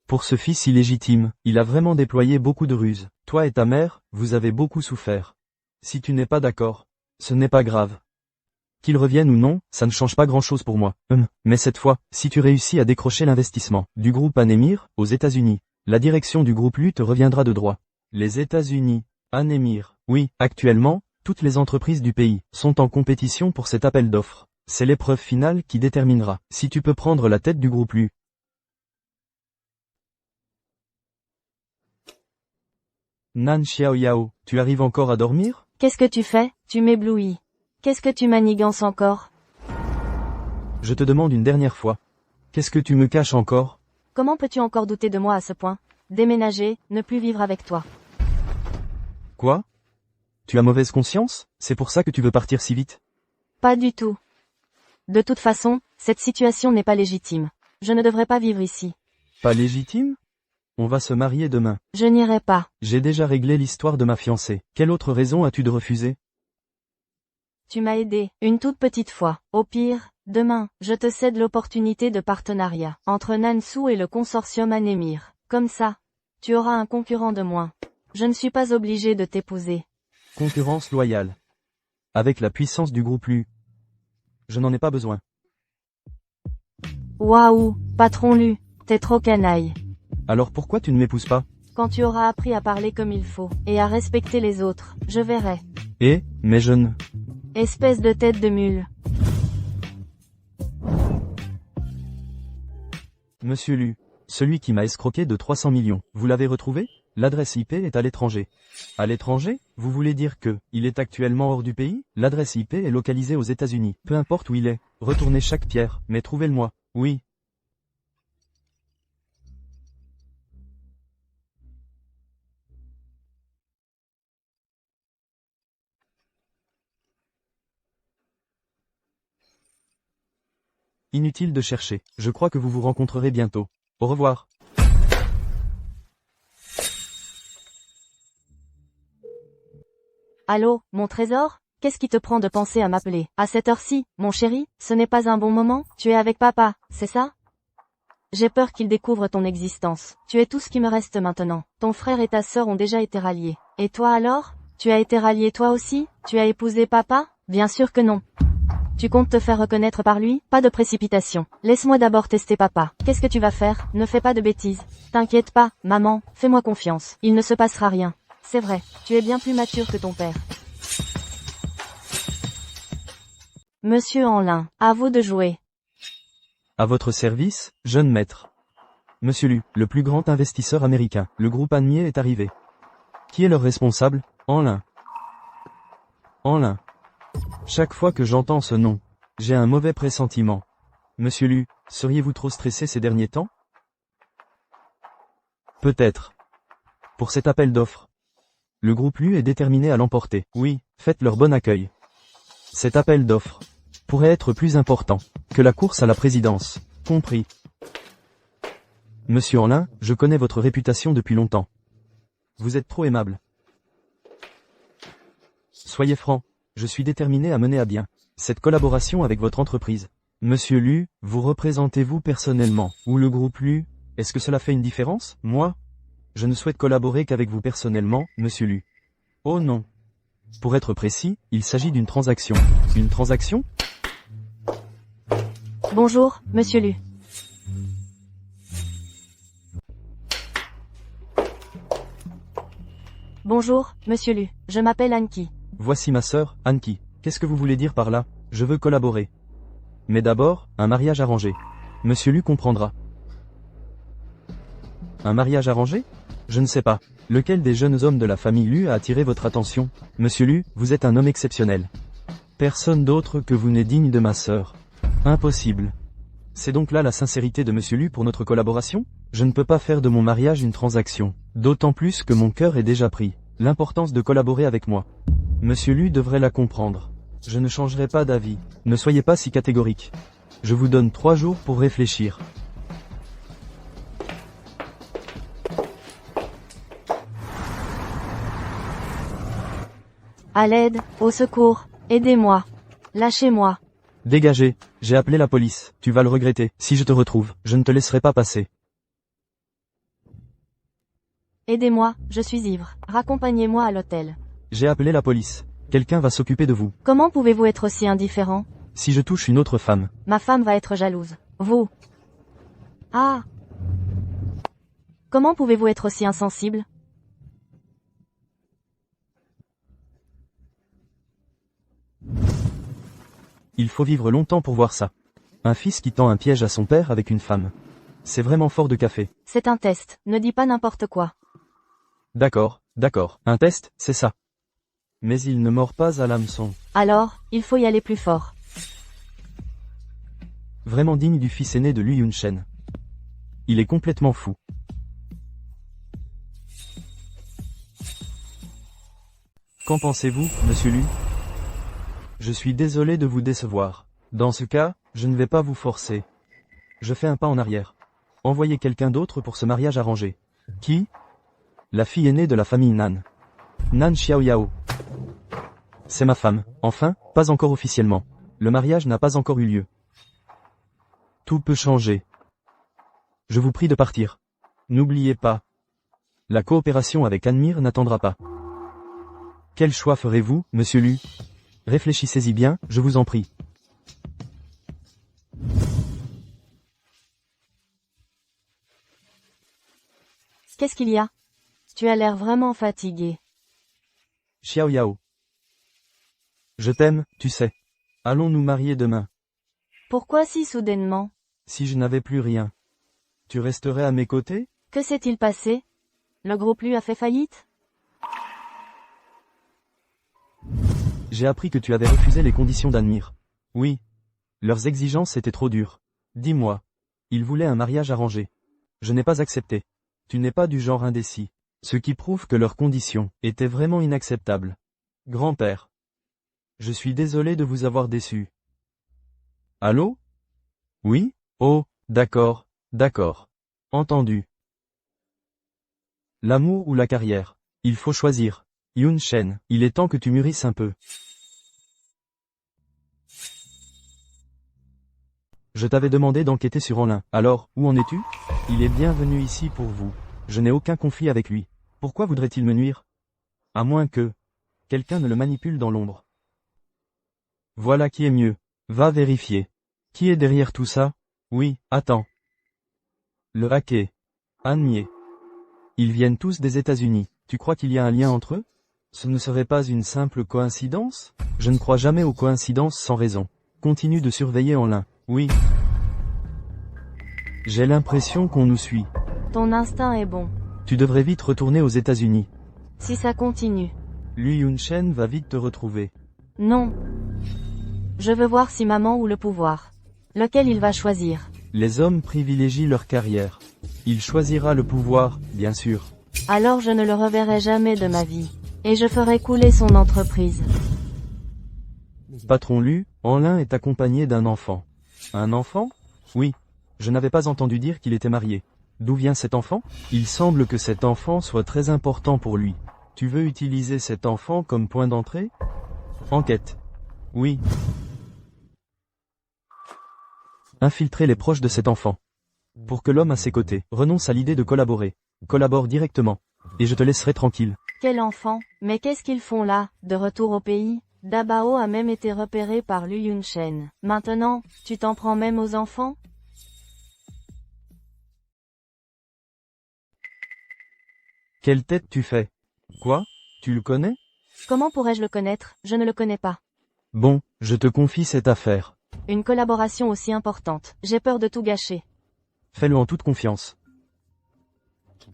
Pour ce fils illégitime, il a vraiment déployé beaucoup de ruses. Toi et ta mère, vous avez beaucoup souffert. Si tu n'es pas d'accord, ce n'est pas grave. Qu'il revienne ou non, ça ne change pas grand-chose pour moi. Mais cette fois, si tu réussis à décrocher l'investissement du groupe Anemir, aux États-Unis, la direction du groupe LU te reviendra de droit. Les États-Unis, Anemir, oui, actuellement, toutes les entreprises du pays sont en compétition pour cet appel d'offres. C'est l'épreuve finale qui déterminera si tu peux prendre la tête du groupe LU. Nan Xiaoyao, tu arrives encore à dormir? Qu'est-ce que tu fais? Tu m'éblouis. Qu'est-ce que tu manigances encore? Je te demande une dernière fois. Qu'est-ce que tu me caches encore? Comment peux-tu encore douter de moi à ce point? Déménager, ne plus vivre avec toi. Quoi? Tu as mauvaise conscience? C'est pour ça que tu veux partir si vite? Pas du tout. De toute façon, cette situation n'est pas légitime. Je ne devrais pas vivre ici. Pas légitime? On va se marier demain. Je n'irai pas. J'ai déjà réglé l'histoire de ma fiancée. Quelle autre raison as-tu de refuser? Tu m'as aidé, une toute petite fois. Au pire, demain, je te cède l'opportunité de partenariat entre Nansu et le consortium Anemir. Comme ça, tu auras un concurrent de moins. Je ne suis pas obligé de t'épouser. Concurrence loyale. Avec la puissance du groupe LU. Je n'en ai pas besoin. Waouh, patron Lu, t'es trop canaille. Alors pourquoi tu ne m'épouses pas? Quand tu auras appris à parler comme il faut, et à respecter les autres, je verrai. Mais je ne... Espèce de tête de mule. Monsieur Lu, celui qui m'a escroqué de 300 millions, vous l'avez retrouvé? L'adresse IP est à l'étranger. À l'étranger? Vous voulez dire que, il est actuellement hors du pays? L'adresse IP est localisée aux États-Unis. Peu importe où il est, retournez chaque pierre, mais trouvez-le-moi. Oui. Inutile de chercher. Je crois que vous vous rencontrerez bientôt. Au revoir. Allô, mon trésor? Qu'est-ce qui te prend de penser à m'appeler? À cette heure-ci, mon chéri, ce n'est pas un bon moment? Tu es avec papa, c'est ça? J'ai peur qu'il découvre ton existence. Tu es tout ce qui me reste maintenant. Ton frère et ta sœur ont déjà été ralliés. Et toi alors? Tu as été rallié toi aussi? Tu as épousé papa? Bien sûr que non. Tu comptes te faire reconnaître par lui? Pas de précipitation. Laisse-moi d'abord tester papa. Qu'est-ce que tu vas faire? Ne fais pas de bêtises. T'inquiète pas, maman, fais-moi confiance. Il ne se passera rien. C'est vrai, tu es bien plus mature que ton père. Monsieur Anlin, à vous de jouer. À votre service, jeune maître. Monsieur Lu, le plus grand investisseur américain, le groupe Anmier est arrivé. Qui est leur responsable? Anlin. Anlin. Chaque fois que j'entends ce nom, j'ai un mauvais pressentiment. Monsieur Lu, seriez-vous trop stressé ces derniers temps? Peut-être. Pour cet appel d'offres. Le groupe Lu est déterminé à l'emporter. Oui, faites leur bon accueil. Cet appel d'offres pourrait être plus important que la course à la présidence. Compris. Monsieur Anlin, je connais votre réputation depuis longtemps. Vous êtes trop aimable. Soyez franc, je suis déterminé à mener à bien cette collaboration avec votre entreprise. Monsieur Lu, vous représentez-vous personnellement, ou le groupe Lu? Est-ce que cela fait une différence? Moi, je ne souhaite collaborer qu'avec vous personnellement, monsieur Lu. Oh non. Pour être précis, il s'agit d'une transaction. Une transaction? Bonjour, monsieur Lu. Bonjour, monsieur Lu. Je m'appelle Anki. Voici ma sœur, Anki. Qu'est-ce que vous voulez dire par là? Je veux collaborer. Mais d'abord, un mariage arrangé. Monsieur Lu comprendra. Un mariage arrangé? Je ne sais pas. Lequel des jeunes hommes de la famille Lu a attiré votre attention? Monsieur Lu, vous êtes un homme exceptionnel. Personne d'autre que vous n'est digne de ma sœur. Impossible. C'est donc là la sincérité de Monsieur Lu pour notre collaboration? Je ne peux pas faire de mon mariage une transaction. D'autant plus que mon cœur est déjà pris. L'importance de collaborer avec moi. Monsieur Lu devrait la comprendre. Je ne changerai pas d'avis. Ne soyez pas si catégorique. Je vous donne 3 jours pour réfléchir. À l'aide, au secours, aidez-moi. Lâchez-moi. Dégagez, j'ai appelé la police. Tu vas le regretter. Si je te retrouve, je ne te laisserai pas passer. Aidez-moi, je suis ivre. Raccompagnez-moi à l'hôtel. J'ai appelé la police. Quelqu'un va s'occuper de vous. Comment pouvez-vous être aussi indifférent? Si je touche une autre femme. Ma femme va être jalouse. Vous. Ah. Comment pouvez-vous être aussi insensible? Il faut vivre longtemps pour voir ça. Un fils qui tend un piège à son père avec une femme. C'est vraiment fort de café. C'est un test, ne dis pas n'importe quoi. D'accord, d'accord. Un test, c'est ça. Mais il ne mord pas à l'hameçon. Alors, il faut y aller plus fort. Vraiment digne du fils aîné de Lu Yunchen. Il est complètement fou. Qu'en pensez-vous, monsieur Lu? Je suis désolé de vous décevoir. Dans ce cas, je ne vais pas vous forcer. Je fais un pas en arrière. Envoyez quelqu'un d'autre pour ce mariage arrangé. Qui? La fille aînée de la famille Nan. Nan Xiaoyao. C'est ma femme. Enfin, pas encore officiellement. Le mariage n'a pas encore eu lieu. Tout peut changer. Je vous prie de partir. N'oubliez pas. La coopération avec Anmir n'attendra pas. Quel choix ferez-vous, monsieur Lu? Réfléchissez-y bien, je vous en prie. Qu'est-ce qu'il y a? Tu as l'air vraiment fatigué. Xiao Yao. Je t'aime, tu sais. Allons nous marier demain. Pourquoi si soudainement? Si je n'avais plus rien, tu resterais à mes côtés? Que s'est-il passé? Le groupe Lu a fait faillite? J'ai appris que tu avais refusé les conditions d'Anmir. Oui. Leurs exigences étaient trop dures. Dis-moi. Ils voulaient un mariage arrangé. Je n'ai pas accepté. Tu n'es pas du genre indécis. Ce qui prouve que leurs conditions étaient vraiment inacceptables. Grand-père. Je suis désolé de vous avoir déçu. Allô? Oui? Oh, d'accord, d'accord. Entendu. L'amour ou la carrière? Il faut choisir. Yun Shen, il est temps que tu mûrisses un peu. Je t'avais demandé d'enquêter sur Anlin. Alors, où en es-tu? Il est bienvenu ici pour vous. Je n'ai aucun conflit avec lui. Pourquoi voudrait-il me nuire? À moins que quelqu'un ne le manipule dans l'ombre. Voilà qui est mieux. Va vérifier. Qui est derrière tout ça? Oui, attends. Le hacker. Annie. Ils viennent tous des États-Unis. Tu crois qu'il y a un lien entre eux? Ce ne serait pas une simple coïncidence? Je ne crois jamais aux coïncidences sans raison. Continue de surveiller Anlin. Oui. J'ai l'impression qu'on nous suit. Ton instinct est bon. Tu devrais vite retourner aux États-Unis. Si ça continue. Lui Yun Shen va vite te retrouver. Non. Je veux voir si maman ou le pouvoir. Lequel il va choisir. Les hommes privilégient leur carrière. Il choisira le pouvoir, bien sûr. Alors je ne le reverrai jamais de ma vie. Et je ferai couler son entreprise. Patron Lu, Anlin est accompagné d'un enfant. Un enfant? Oui. Je n'avais pas entendu dire qu'il était marié. D'où vient cet enfant? Il semble que cet enfant soit très important pour lui. Tu veux utiliser cet enfant comme point d'entrée? Enquête. Oui. Infiltrer les proches de cet enfant. Pour que l'homme à ses côtés renonce à l'idée de collaborer. Collabore directement. Et je te laisserai tranquille. Quel enfant? Mais qu'est-ce qu'ils font là, de retour au pays? Dabao a même été repéré par Lu Yun Shen. Maintenant, tu t'en prends même aux enfants? Quelle tête tu fais? Quoi? Tu le connais? Comment pourrais-je le connaître? Je ne le connais pas. Bon, je te confie cette affaire. Une collaboration aussi importante. J'ai peur de tout gâcher. Fais-le en toute confiance.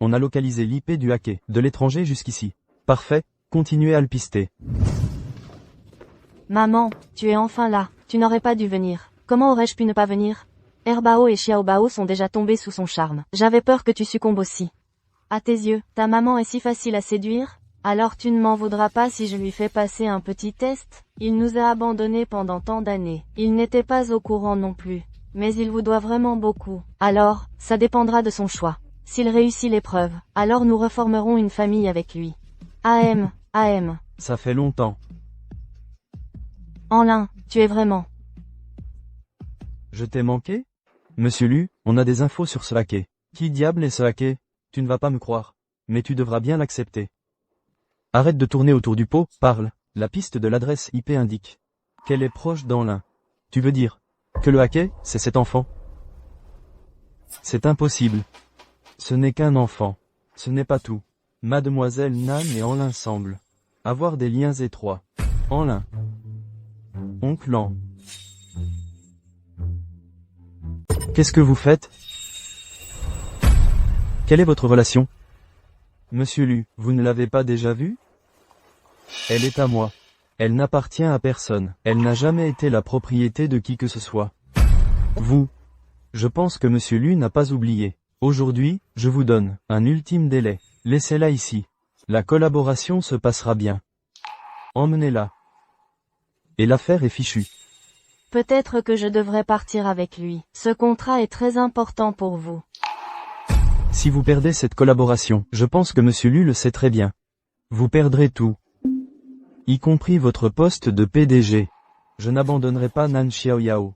On a localisé l'IP du hacker, de l'étranger jusqu'ici. Parfait, continuez à le pister. Maman, tu es enfin là. Tu n'aurais pas dû venir. Comment aurais-je pu ne pas venir? Herbao et Xiaobao sont déjà tombés sous son charme. J'avais peur que tu succombes aussi. À tes yeux, ta maman est si facile à séduire? Alors tu ne m'en voudras pas si je lui fais passer un petit test? Il nous a abandonnés pendant tant d'années. Il n'était pas au courant non plus. Mais il vous doit vraiment beaucoup. Alors, ça dépendra de son choix. S'il réussit l'épreuve, alors nous reformerons une famille avec lui. AM. Ça fait longtemps. Anlin, tu es vraiment... Je t'ai manqué? Monsieur Lu, on a des infos sur ce hacker. Qui diable est ce hacker? Tu ne vas pas me croire. Mais tu devras bien l'accepter. Arrête de tourner autour du pot, parle. La piste de l'adresse IP indique qu'elle est proche d'Anlin. Tu veux dire que le hacker, c'est cet enfant? C'est impossible. Ce n'est qu'un enfant. Ce n'est pas tout. Mademoiselle Nan et Anlin semblent avoir des liens étroits. Anlin. Oncle An. Qu'est-ce que vous faites? Quelle est votre relation? Monsieur Lu, vous ne l'avez pas déjà vue? Elle est à moi. Elle n'appartient à personne. Elle n'a jamais été la propriété de qui que ce soit. Vous. Je pense que Monsieur Lu n'a pas oublié. Aujourd'hui, je vous donne un ultime délai. Laissez-la ici. La collaboration se passera bien. Emmenez-la. Et l'affaire est fichue. Peut-être que je devrais partir avec lui. Ce contrat est très important pour vous. Si vous perdez cette collaboration, je pense que Monsieur Lu le sait très bien. Vous perdrez tout. Y compris votre poste de PDG. Je n'abandonnerai pas Nan Xiaoyao.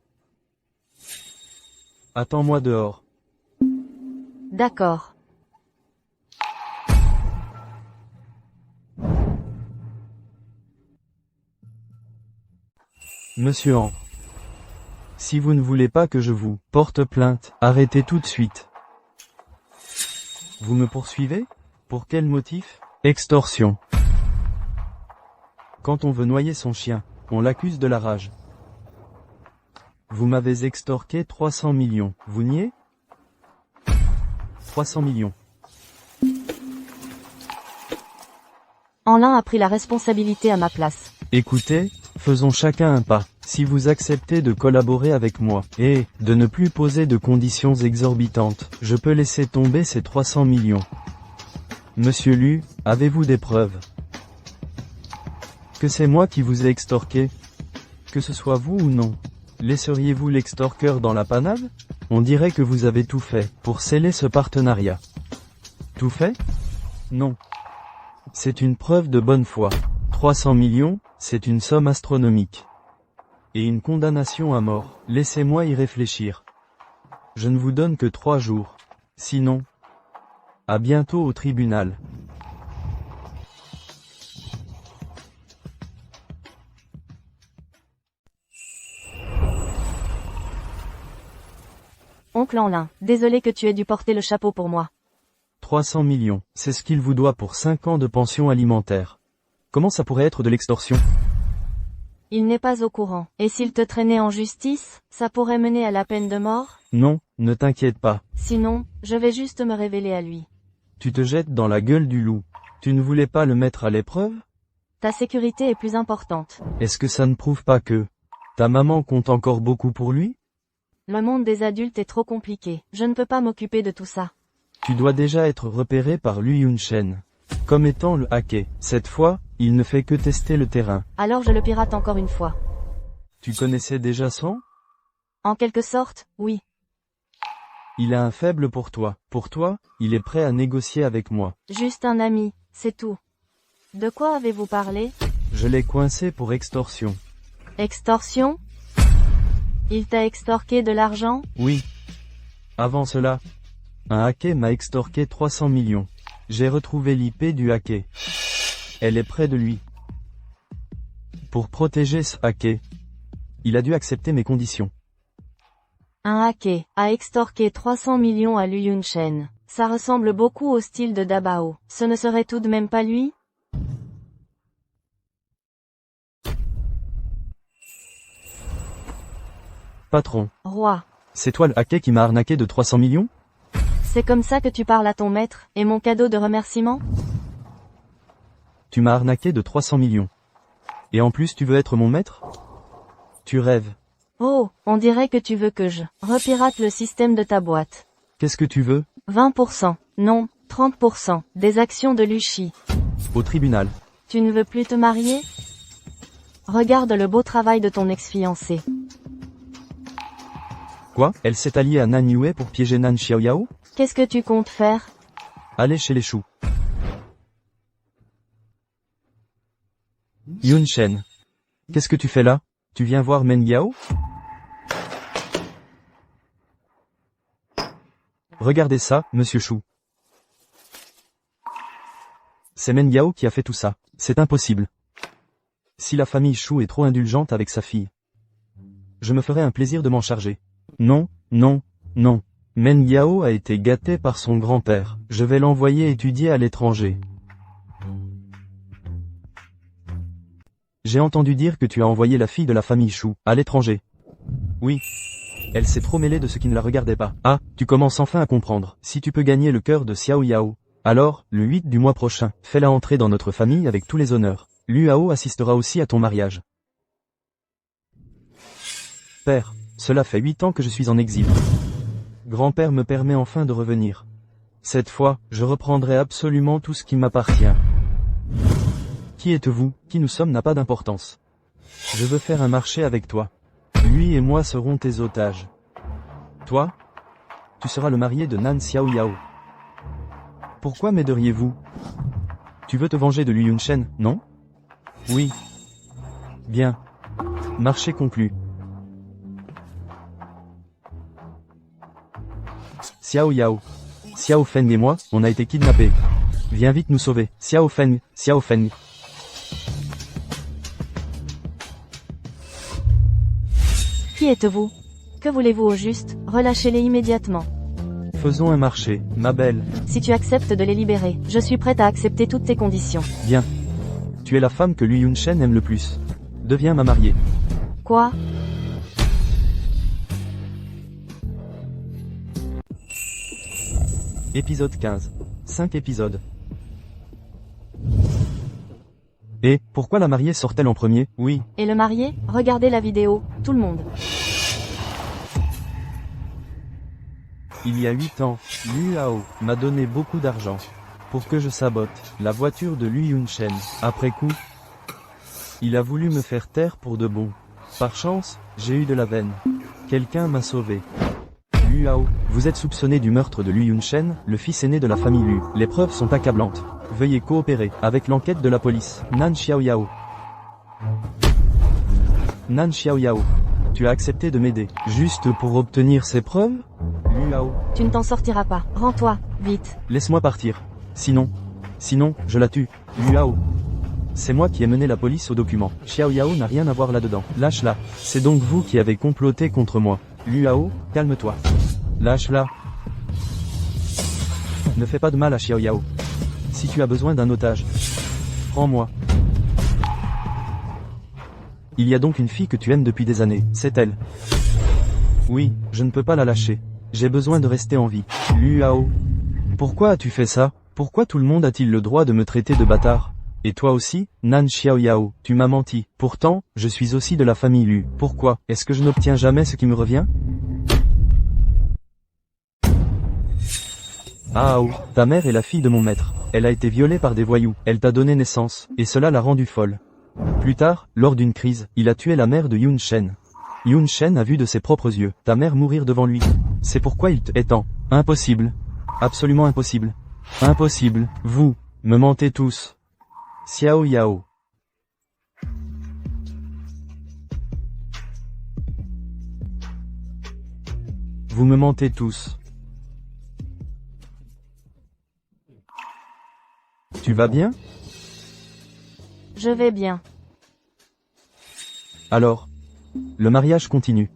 Attends-moi dehors. D'accord. Monsieur An. Si vous ne voulez pas que je vous porte plainte, arrêtez tout de suite. Vous me poursuivez? Pour quel motif? Extorsion. Quand on veut noyer son chien, on l'accuse de la rage. Vous m'avez extorqué 300 millions, vous niez? 300 millions. Anlin a pris la responsabilité à ma place. Écoutez, faisons chacun un pas. Si vous acceptez de collaborer avec moi, et de ne plus poser de conditions exorbitantes, je peux laisser tomber ces 300 millions. Monsieur Lu, avez-vous des preuves? Que c'est moi qui vous ai extorqué? Que ce soit vous ou non? Laisseriez-vous l'extorqueur dans la panade? On dirait que vous avez tout fait pour sceller ce partenariat. Tout fait? Non. C'est une preuve de bonne foi. 300 millions, c'est une somme astronomique. Et une condamnation à mort. Laissez-moi y réfléchir. Je ne vous donne que 3 jours. Sinon, à bientôt au tribunal. Oncle Enlin, désolé que tu aies dû porter le chapeau pour moi. 300 millions, c'est ce qu'il vous doit pour 5 ans de pension alimentaire. Comment ça pourrait être de l'extorsion? Il n'est pas au courant. Et s'il te traînait en justice, ça pourrait mener à la peine de mort? Non, ne t'inquiète pas. Sinon, je vais juste me révéler à lui. Tu te jettes dans la gueule du loup. Tu ne voulais pas le mettre à l'épreuve? Ta sécurité est plus importante. Est-ce que ça ne prouve pas que ta maman compte encore beaucoup pour lui? Le monde des adultes est trop compliqué. Je ne peux pas m'occuper de tout ça. Tu dois déjà être repéré par Lui Yun-shen comme étant le hacker. Cette fois, il ne fait que tester le terrain. Alors je le pirate encore une fois. Tu connaissais déjà son? En quelque sorte, oui. Il a un faible pour toi. Pour toi, il est prêt à négocier avec moi. Juste un ami, c'est tout. De quoi avez-vous parlé? Je l'ai coincé pour extorsion. Extorsion? Il t'a extorqué de l'argent? Oui. Avant cela, un hacker m'a extorqué 300 millions. J'ai retrouvé l'IP du hacker. Elle est près de lui. Pour protéger ce hacker, il a dû accepter mes conditions. Un hacker a extorqué 300 millions à Liu Yun-shen. Ça ressemble beaucoup au style de Dabao. Ce ne serait tout de même pas lui? Patron, Roi. c'est toi le hacker qui m'a arnaqué de 300 millions? C'est comme ça que tu parles à ton maître, et mon cadeau de remerciement? Tu m'as arnaqué de 300 millions. Et en plus tu veux être mon maître? Tu rêves. Oh, on dirait que tu veux que je repirate le système de ta boîte. Qu'est-ce que tu veux? 20%, non, 30%, des actions de Luchi. Au tribunal. Tu ne veux plus te marier? Regarde le beau travail de ton ex-fiancé. Quoi? Elle s'est alliée à Nan Yue pour piéger Nan Xiaoyao? Qu'est-ce que tu comptes faire? Aller chez les choux. Yun-shen. Qu'est-ce que tu fais là? Tu viens voir Men Yao? Regardez ça, monsieur Chou. C'est Men Yao qui a fait tout ça. C'est impossible. Si la famille Chou est trop indulgente avec sa fille, je me ferai un plaisir de m'en charger. Non, non, non. Men Yao a été gâté par son grand-père. Je vais l'envoyer étudier à l'étranger. J'ai entendu dire que tu as envoyé la fille de la famille Chou à l'étranger. Oui. Elle s'est trop mêlée de ce qui ne la regardait pas. Ah, tu commences enfin à comprendre. Si tu peux gagner le cœur de Xiao Yao, alors, le 8 du mois prochain, fais-la entrer dans notre famille avec tous les honneurs. Lu Hao assistera aussi à ton mariage. Père, cela fait 8 ans que je suis en exil. Grand-père me permet enfin de revenir. Cette fois, je reprendrai absolument tout ce qui m'appartient. Qui êtes-vous? Qui nous sommes n'a pas d'importance. Je veux faire un marché avec toi. Lui et moi serons tes otages. Toi? Tu seras le marié de Nan Xiaoyao. Pourquoi m'aideriez-vous? Tu veux te venger de Liu Yun-shen, non? Oui. Bien. Marché conclu. Xiao Yao. Xiao Feng et moi, on a été kidnappés. Viens vite nous sauver. Xiao Feng, Xiao Feng. Qui êtes-vous? Que voulez-vous au juste? Relâchez-les immédiatement. Faisons un marché, ma belle. Si tu acceptes de les libérer, je suis prête à accepter toutes tes conditions. Bien. Tu es la femme que Liu Yun-shen aime le plus. Deviens ma mariée. Quoi? Épisode 15. 5 épisodes. Et, pourquoi la mariée sort-elle en premier? Oui. Et le marié? Regardez la vidéo, tout le monde. Il y a 8 ans, Liu Hao m'a donné beaucoup d'argent pour que je sabote la voiture de Liu Yun-shen. Après coup, il a voulu me faire taire pour de bon. Par chance, j'ai eu de la veine. Quelqu'un m'a sauvé. Liu Lu Hao, vous êtes soupçonné du meurtre de Lu Yunshen, le fils aîné de la famille Lu. Les preuves sont accablantes. Veuillez coopérer avec l'enquête de la police. Nan Xiaoyao. Nan Xiaoyao. Tu as accepté de m'aider, juste pour obtenir ces preuves? Lu Hao. Tu ne t'en sortiras pas. Rends-toi, vite. Laisse-moi partir. Sinon, je la tue. Lu Hao. C'est moi qui ai mené la police au document. Xiaoyao n'a rien à voir là-dedans. Lâche-la. C'est donc vous qui avez comploté contre moi. Lu Hao, calme-toi. Lâche-la. Ne fais pas de mal à Xiaoyao. Si tu as besoin d'un otage, prends-moi. Il y a donc une fille que tu aimes depuis des années, c'est elle. Oui, je ne peux pas la lâcher. J'ai besoin de rester en vie. Lu Hao. Pourquoi as-tu fait ça? Pourquoi tout le monde a-t-il le droit de me traiter de bâtard? Et toi aussi, Nan Xiaoyao, tu m'as menti. Pourtant, je suis aussi de la famille Lu. Pourquoi? Est-ce que je n'obtiens jamais ce qui me revient? Hao, ta mère est la fille de mon maître. Elle a été violée par des voyous. Elle t'a donné naissance, et cela l'a rendue folle. Plus tard, lors d'une crise, il a tué la mère de Yunshen. Yunshen a vu de ses propres yeux ta mère mourir devant lui. C'est pourquoi il te étend. Impossible. Absolument impossible. Impossible. Vous me mentez tous. Xiaoyao. Vous me mentez tous. Tu vas bien? Je vais bien. Alors, le mariage continue.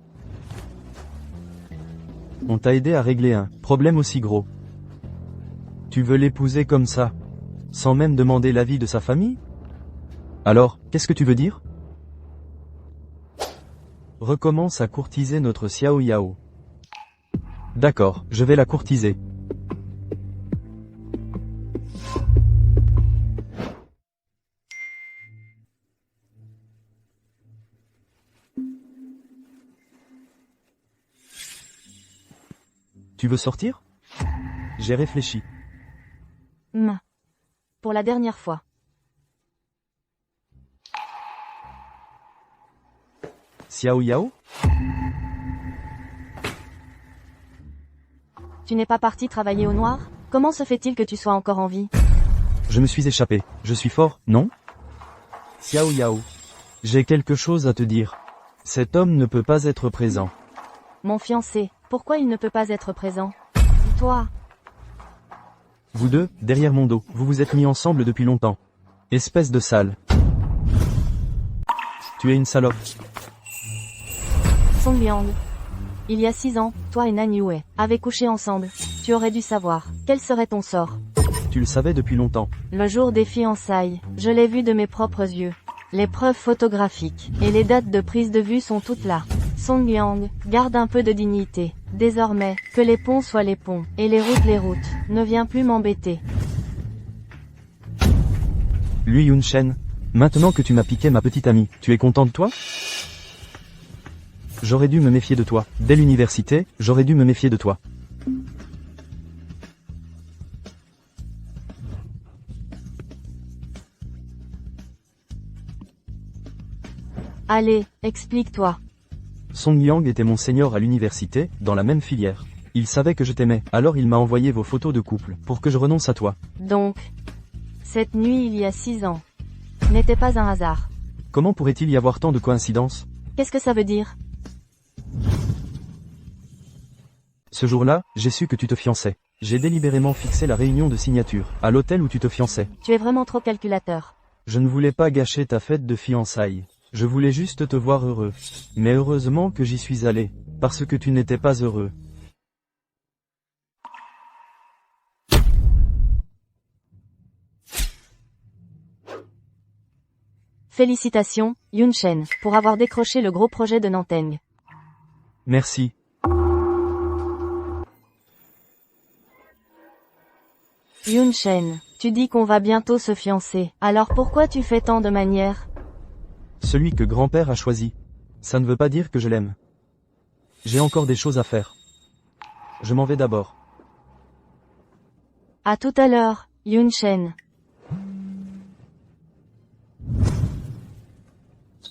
On t'a aidé à régler un problème aussi gros. Tu veux l'épouser comme ça, sans même demander l'avis de sa famille? Alors, qu'est-ce que tu veux dire? Recommence à courtiser notre Xiaoyao. D'accord, je vais la courtiser. Tu veux sortir? J'ai réfléchi. Pour la dernière fois. Xiaoyao? Tu n'es pas parti travailler au noir? Comment se fait-il que tu sois encore en vie? Je me suis échappé. Je suis fort, non? Xiaoyao. J'ai quelque chose à te dire. Cet homme ne peut pas être présent. Mon fiancé, pourquoi il ne peut pas être présent? Toi. Vous deux, derrière mon dos, vous vous êtes mis ensemble depuis longtemps. Espèce de sale. Tu es une salope. Song Liang. Il y a 6 ans, toi et Nan Yue avez couché ensemble. Tu aurais dû savoir. Quel serait ton sort? Tu le savais depuis longtemps. Le jour des fiançailles, je l'ai vu de mes propres yeux. Les preuves photographiques et les dates de prise de vue sont toutes là. Song Liang, garde un peu de dignité. Désormais, que les ponts soient les ponts, et les routes, ne viens plus m'embêter. Lui Yunshen, maintenant que tu m'as piqué ma petite amie, tu es content de toi? J'aurais dû me méfier de toi. Dès l'université, j'aurais dû me méfier de toi. Allez, explique-toi. Song Yang était mon senior à l'université, dans la même filière. Il savait que je t'aimais, alors il m'a envoyé vos photos de couple, pour que je renonce à toi. Donc, cette nuit il y a 6 ans, n'était pas un hasard. Comment pourrait-il y avoir tant de coïncidences? Qu'est-ce que ça veut dire? Ce jour-là, j'ai su que tu te fiançais. J'ai délibérément fixé la réunion de signature, à l'hôtel où tu te fiançais. Tu es vraiment trop calculateur. Je ne voulais pas gâcher ta fête de fiançailles. Je voulais juste te voir heureux. Mais heureusement que j'y suis allé, parce que tu n'étais pas heureux. Félicitations, Yunshen, pour avoir décroché le gros projet de Nanteng. Merci. Yunshen, tu dis qu'on va bientôt se fiancer, alors pourquoi tu fais tant de manières? Celui que grand-père a choisi. Ça ne veut pas dire que je l'aime. J'ai encore des choses à faire. Je m'en vais d'abord. À tout à l'heure, Yunshen.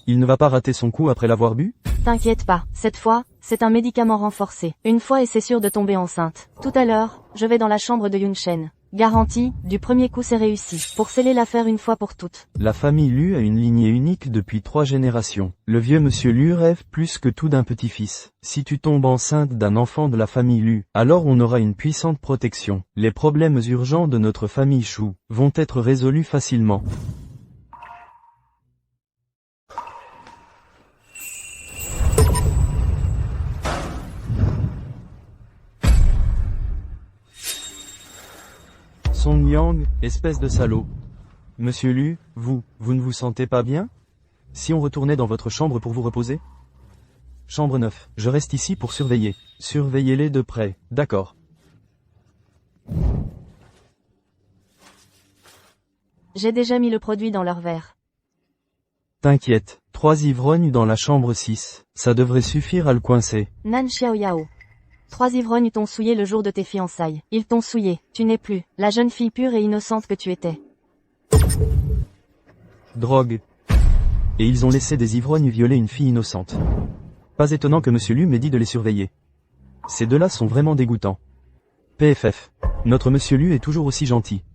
Il ne va pas rater son coup après l'avoir bu? T'inquiète pas, cette fois, c'est un médicament renforcé. Une fois et c'est sûr de tomber enceinte. Tout à l'heure, je vais dans la chambre de Yunchen. Garantie, du premier coup c'est réussi. Pour sceller l'affaire une fois pour toutes. La famille Lu a une lignée unique depuis 3 générations. Le vieux monsieur Lu rêve plus que tout d'un petit-fils. Si tu tombes enceinte d'un enfant de la famille Lu, alors on aura une puissante protection. Les problèmes urgents de notre famille Chou vont être résolus facilement. Song Yang, espèce de salaud. Monsieur Lu, vous ne vous sentez pas bien? Si on retournait dans votre chambre pour vous reposer? Chambre 9, je reste ici pour surveiller. Surveillez-les de près, d'accord. J'ai déjà mis le produit dans leur verre. T'inquiète, 3 ivrognes dans la chambre 6, ça devrait suffire à le coincer. Nan Xiao Yao. 3 ivrognes t'ont souillé le jour de tes fiançailles. Ils t'ont souillé. Tu n'es plus la jeune fille pure et innocente que tu étais. Drogue. Et ils ont laissé des ivrognes violer une fille innocente. Pas étonnant que Monsieur Lu m'ait dit de les surveiller. Ces deux-là sont vraiment dégoûtants. PFF. Notre Monsieur Lu est toujours aussi gentil.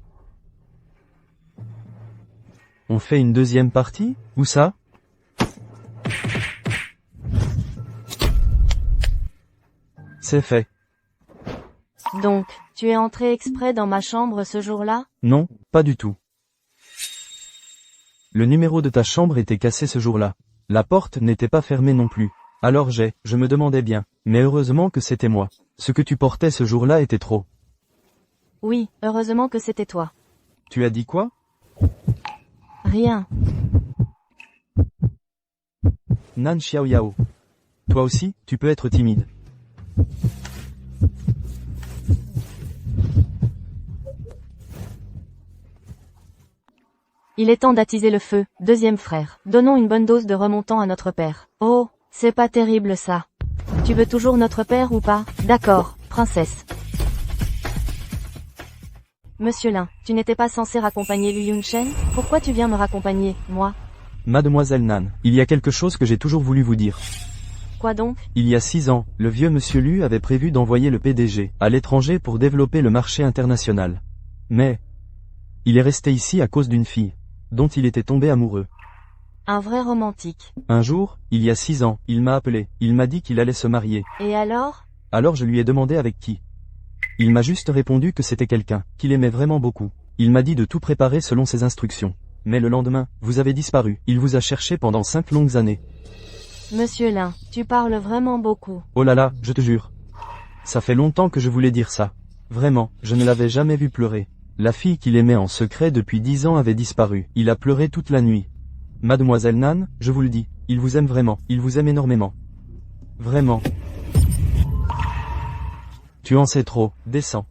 On fait une deuxième partie? Où ça? C'est fait. Donc, tu es entré exprès dans ma chambre ce jour-là? Non, pas du tout. Le numéro de ta chambre était cassé ce jour-là. La porte n'était pas fermée non plus. Alors je me demandais bien. Mais heureusement que c'était moi. Ce que tu portais ce jour-là était trop. Oui, heureusement que c'était toi. Tu as dit quoi? Rien. Nan Xiao Yao. Toi aussi, tu peux être timide. Il est temps d'attiser le feu, deuxième frère. Donnons une bonne dose de remontant à notre père. Oh, c'est pas terrible ça. Tu veux toujours notre père ou pas? D'accord, princesse. Monsieur Lin, tu n'étais pas censé raccompagner Lu Yunchen? Pourquoi tu viens me raccompagner, moi? Mademoiselle Nan, il y a quelque chose que j'ai toujours voulu vous dire. Quoi donc? Il y a 6 ans, le vieux monsieur Lu avait prévu d'envoyer le PDG à l'étranger pour développer le marché international. Mais il est resté ici à cause d'une fille dont il était tombé amoureux. Un vrai romantique. Un jour, il y a 6 ans, il m'a appelé, il m'a dit qu'il allait se marier. Et alors? Alors je lui ai demandé avec qui. Il m'a juste répondu que c'était quelqu'un qu'il aimait vraiment beaucoup. Il m'a dit de tout préparer selon ses instructions. Mais le lendemain, vous avez disparu. Il vous a cherché pendant 5 longues années. Monsieur Lin, tu parles vraiment beaucoup. Oh là là, je te jure. Ça fait longtemps que je voulais dire ça. Vraiment, je ne l'avais jamais vu pleurer. La fille qu'il aimait en secret depuis 10 ans avait disparu. Il a pleuré toute la nuit. Mademoiselle Nan, je vous le dis, il vous aime vraiment. Il vous aime énormément. Vraiment. Tu en sais trop, descends.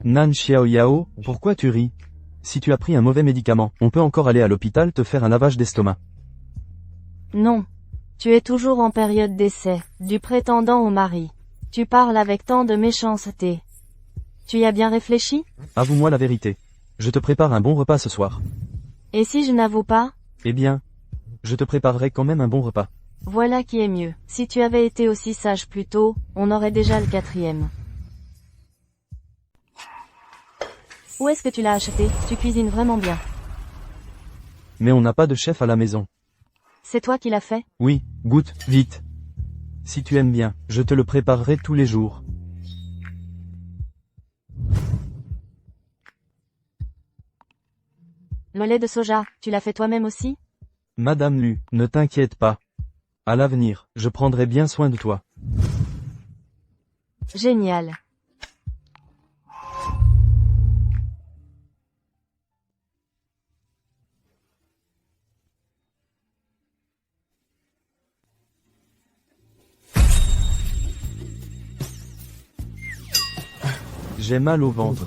Nan Xiao Yao, pourquoi tu ris? Si tu as pris un mauvais médicament, on peut encore aller à l'hôpital te faire un lavage d'estomac. Non. Tu es toujours en période d'essai, du prétendant au mari. Tu parles avec tant de méchanceté. Tu y as bien réfléchi? Avoue-moi la vérité. Je te prépare un bon repas ce soir. Et si je n'avoue pas? Eh bien, je te préparerai quand même un bon repas. Voilà qui est mieux. Si tu avais été aussi sage plus tôt, on aurait déjà le 4e. Où est-ce que tu l'as acheté? Tu cuisines vraiment bien. Mais on n'a pas de chef à la maison. C'est toi qui l'as fait? Oui, goûte, vite. Si tu aimes bien, je te le préparerai tous les jours. Le lait de soja, tu l'as fait toi-même aussi? Madame Lu, ne t'inquiète pas. À l'avenir, je prendrai bien soin de toi. Génial. J'ai mal au ventre.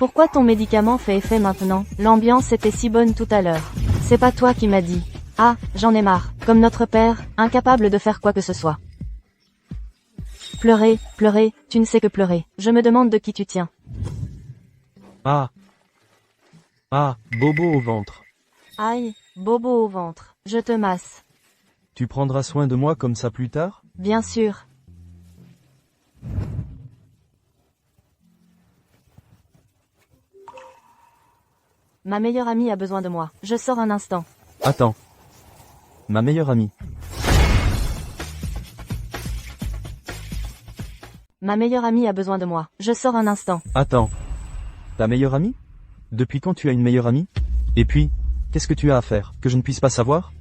Pourquoi ton médicament fait effet maintenant? L'ambiance était si bonne tout à l'heure. C'est pas toi qui m'as dit. Ah, j'en ai marre. Comme notre père, incapable de faire quoi que ce soit. Pleurer, pleurer, tu ne sais que pleurer. Je me demande de qui tu tiens. Ah. Ah, bobo au ventre. Aïe, bobo au ventre. Je te masse. Tu prendras soin de moi comme ça plus tard? Bien sûr. Ma meilleure amie a besoin de moi. Je sors un instant. Attends. Ma meilleure amie. Ma meilleure amie a besoin de moi. Je sors un instant. Attends. Ta meilleure amie? Depuis quand tu as une meilleure amie? Et puis, qu'est-ce que tu as à faire, que je ne puisse pas savoir?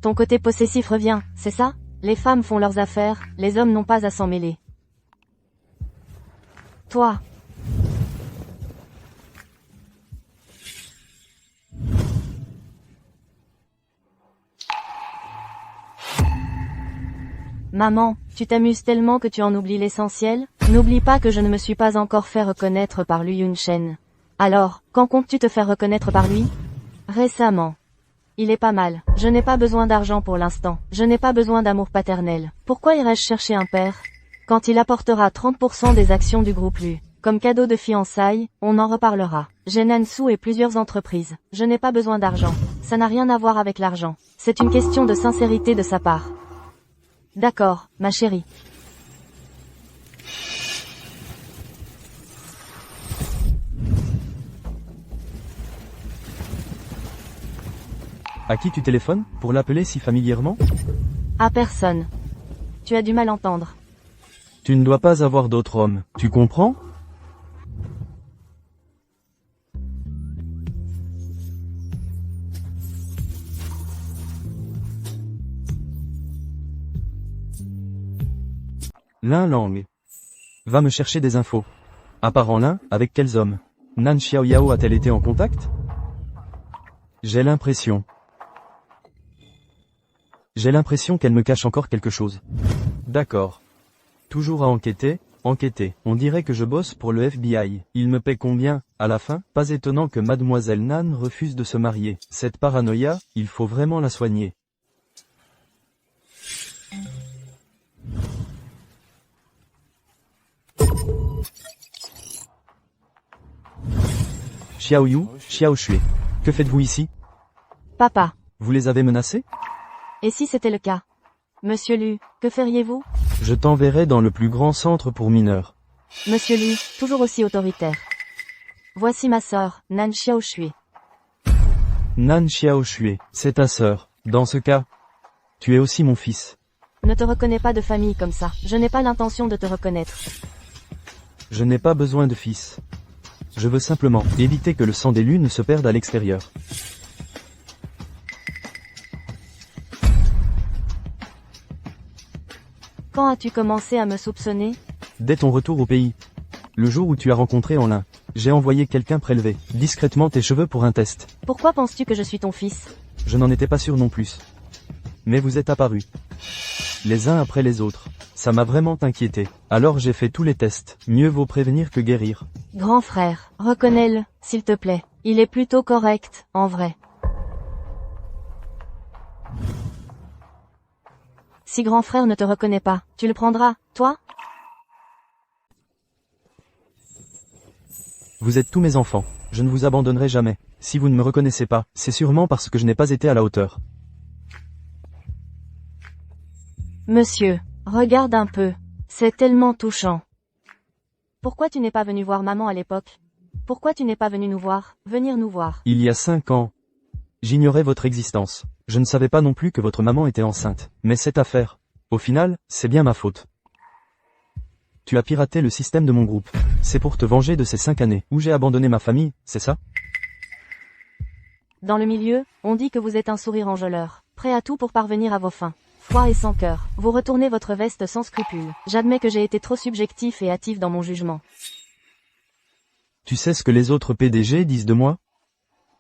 Ton côté possessif revient, c'est ça? Les femmes font leurs affaires, les hommes n'ont pas à s'en mêler. Toi. Maman, tu t'amuses tellement que tu en oublies l'essentiel? N'oublie pas que je ne me suis pas encore fait reconnaître par Lu Yunchen. Alors, quand comptes-tu te faire reconnaître par lui? Récemment. Il est pas mal. Je n'ai pas besoin d'argent pour l'instant. Je n'ai pas besoin d'amour paternel. Pourquoi irais-je chercher un père? Quand il apportera 30% des actions du groupe Lu. Comme cadeau de fiançailles, on en reparlera. J'ai Nansu et plusieurs entreprises. Je n'ai pas besoin d'argent. Ça n'a rien à voir avec l'argent. C'est une question de sincérité de sa part. D'accord, ma chérie. À qui tu téléphones, pour l'appeler si familièrement? À personne. Tu as du mal à entendre. Tu ne dois pas avoir d'autre homme, tu comprends? L'un langue. Va me chercher des infos. À part en l'un, avec quels hommes? Nan Xiaoyao a-t-elle été en contact? J'ai l'impression qu'elle me cache encore quelque chose. D'accord. Toujours à enquêter, enquêter. On dirait que je bosse pour le FBI. Il me paie combien, à la fin? Pas étonnant que mademoiselle Nan refuse de se marier. Cette paranoïa, il faut vraiment la soigner. Xiao Yu, Xiao Shui. Que faites-vous ici? Papa. Vous les avez menacés? Et si c'était le cas? Monsieur Lu, que feriez-vous? Je t'enverrai dans le plus grand centre pour mineurs. Monsieur Lu, toujours aussi autoritaire. Voici ma sœur, Nan Xiao Shui. Nan Xiao Shui, c'est ta sœur. Dans ce cas, tu es aussi mon fils. Ne te reconnais pas de famille comme ça. Je n'ai pas l'intention de te reconnaître. Je n'ai pas besoin de fils. Je veux simplement éviter que le sang d'élu ne se perde à l'extérieur. Quand as-tu commencé à me soupçonner? Dès ton retour au pays. Le jour où tu as rencontré en l'un, j'ai envoyé quelqu'un prélever discrètement tes cheveux pour un test. Pourquoi penses-tu que je suis ton fils? Je n'en étais pas sûr non plus. Mais vous êtes apparus. Les uns après les autres. Ça m'a vraiment inquiété. Alors j'ai fait tous les tests. Mieux vaut prévenir que guérir. Grand frère, reconnais-le, s'il te plaît. Il est plutôt correct, en vrai. Si grand frère ne te reconnaît pas, tu le prendras, toi? Vous êtes tous mes enfants. Je ne vous abandonnerai jamais. Si vous ne me reconnaissez pas, c'est sûrement parce que je n'ai pas été à la hauteur. Monsieur, regarde un peu. C'est tellement touchant. Pourquoi tu n'es pas venu voir maman à l'époque? Pourquoi tu n'es pas venu nous voir, venir nous voir? Il y a 5 ans, j'ignorais votre existence. Je ne savais pas non plus que votre maman était enceinte. Mais cette affaire, au final, c'est bien ma faute. Tu as piraté le système de mon groupe. C'est pour te venger de ces 5 années où j'ai abandonné ma famille, c'est ça? Dans le milieu, on dit que vous êtes un sourire enjôleur, prêt à tout pour parvenir à vos fins. Froid et sans cœur, vous retournez votre veste sans scrupule. J'admets que j'ai été trop subjectif et hâtif dans mon jugement. Tu sais ce que les autres PDG disent de moi?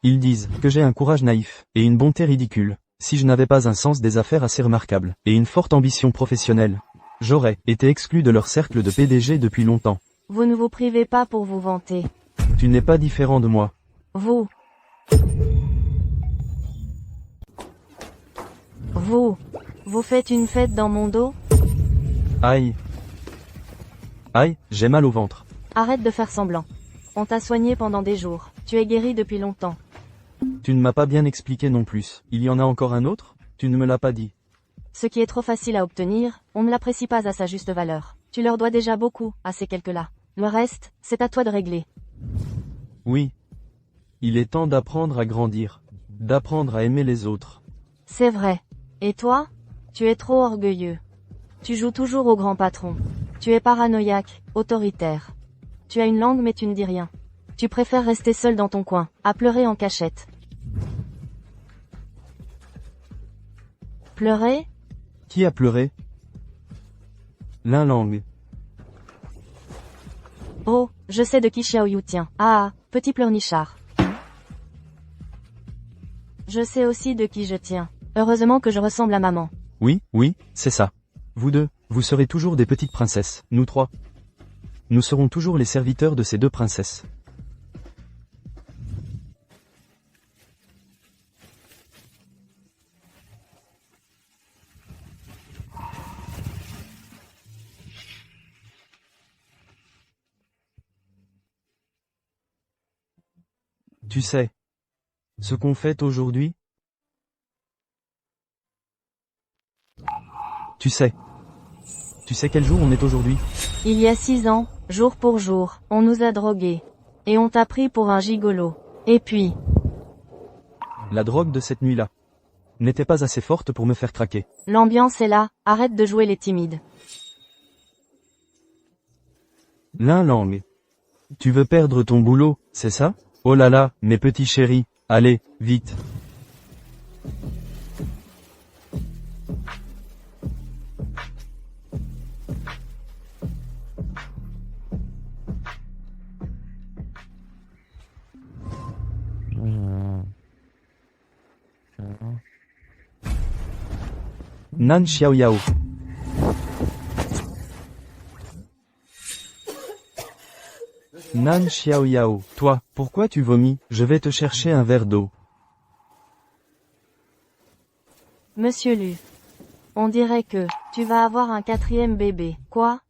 Ils disent que j'ai un courage naïf et une bonté ridicule. Si je n'avais pas un sens des affaires assez remarquable et une forte ambition professionnelle, j'aurais été exclu de leur cercle de PDG depuis longtemps. Vous ne vous privez pas pour vous vanter. Tu n'es pas différent de moi. Vous, vous faites une fête dans mon dos? Aïe. Aïe, j'ai mal au ventre. Arrête de faire semblant. On t'a soigné pendant des jours. Tu es guéri depuis longtemps. Tu ne m'as pas bien expliqué non plus. Il y en a encore un autre? Tu ne me l'as pas dit. Ce qui est trop facile à obtenir, on ne l'apprécie pas à sa juste valeur. Tu leur dois déjà beaucoup, à ces quelques-là. Le reste, c'est à toi de régler. Oui. Il est temps d'apprendre à grandir. D'apprendre à aimer les autres. C'est vrai. Et toi? Tu es trop orgueilleux. Tu joues toujours au grand patron. Tu es paranoïaque, autoritaire. Tu as une langue mais tu ne dis rien. Tu préfères rester seul dans ton coin, à pleurer en cachette. Pleurer? Qui a pleuré? Langue. Oh, je sais de qui Xiaoyu tient. Ah, petit pleurnichard. Je sais aussi de qui je tiens. Heureusement que je ressemble à maman. Oui, c'est ça. Vous deux, vous serez toujours des petites princesses, nous trois. Nous serons toujours les serviteurs de ces deux princesses. Tu sais ce qu'on fait aujourd'hui? Tu sais quel jour on est aujourd'hui? Il y a 6 ans, jour pour jour, on nous a drogués. Et on t'a pris pour un gigolo. Et puis, La drogue de cette nuit-là n'était pas assez forte pour me faire craquer. l'ambiance est là, arrête de jouer les timides. Langue. Tu veux perdre ton boulot, c'est ça? Oh là là, mes petits chéris, allez, vite. Nan Xiao Yao. Nan Xiao Yao, toi, pourquoi tu vomis? Je vais te chercher un verre d'eau. Monsieur Lu. On dirait que, tu vas avoir un 4e bébé. Quoi?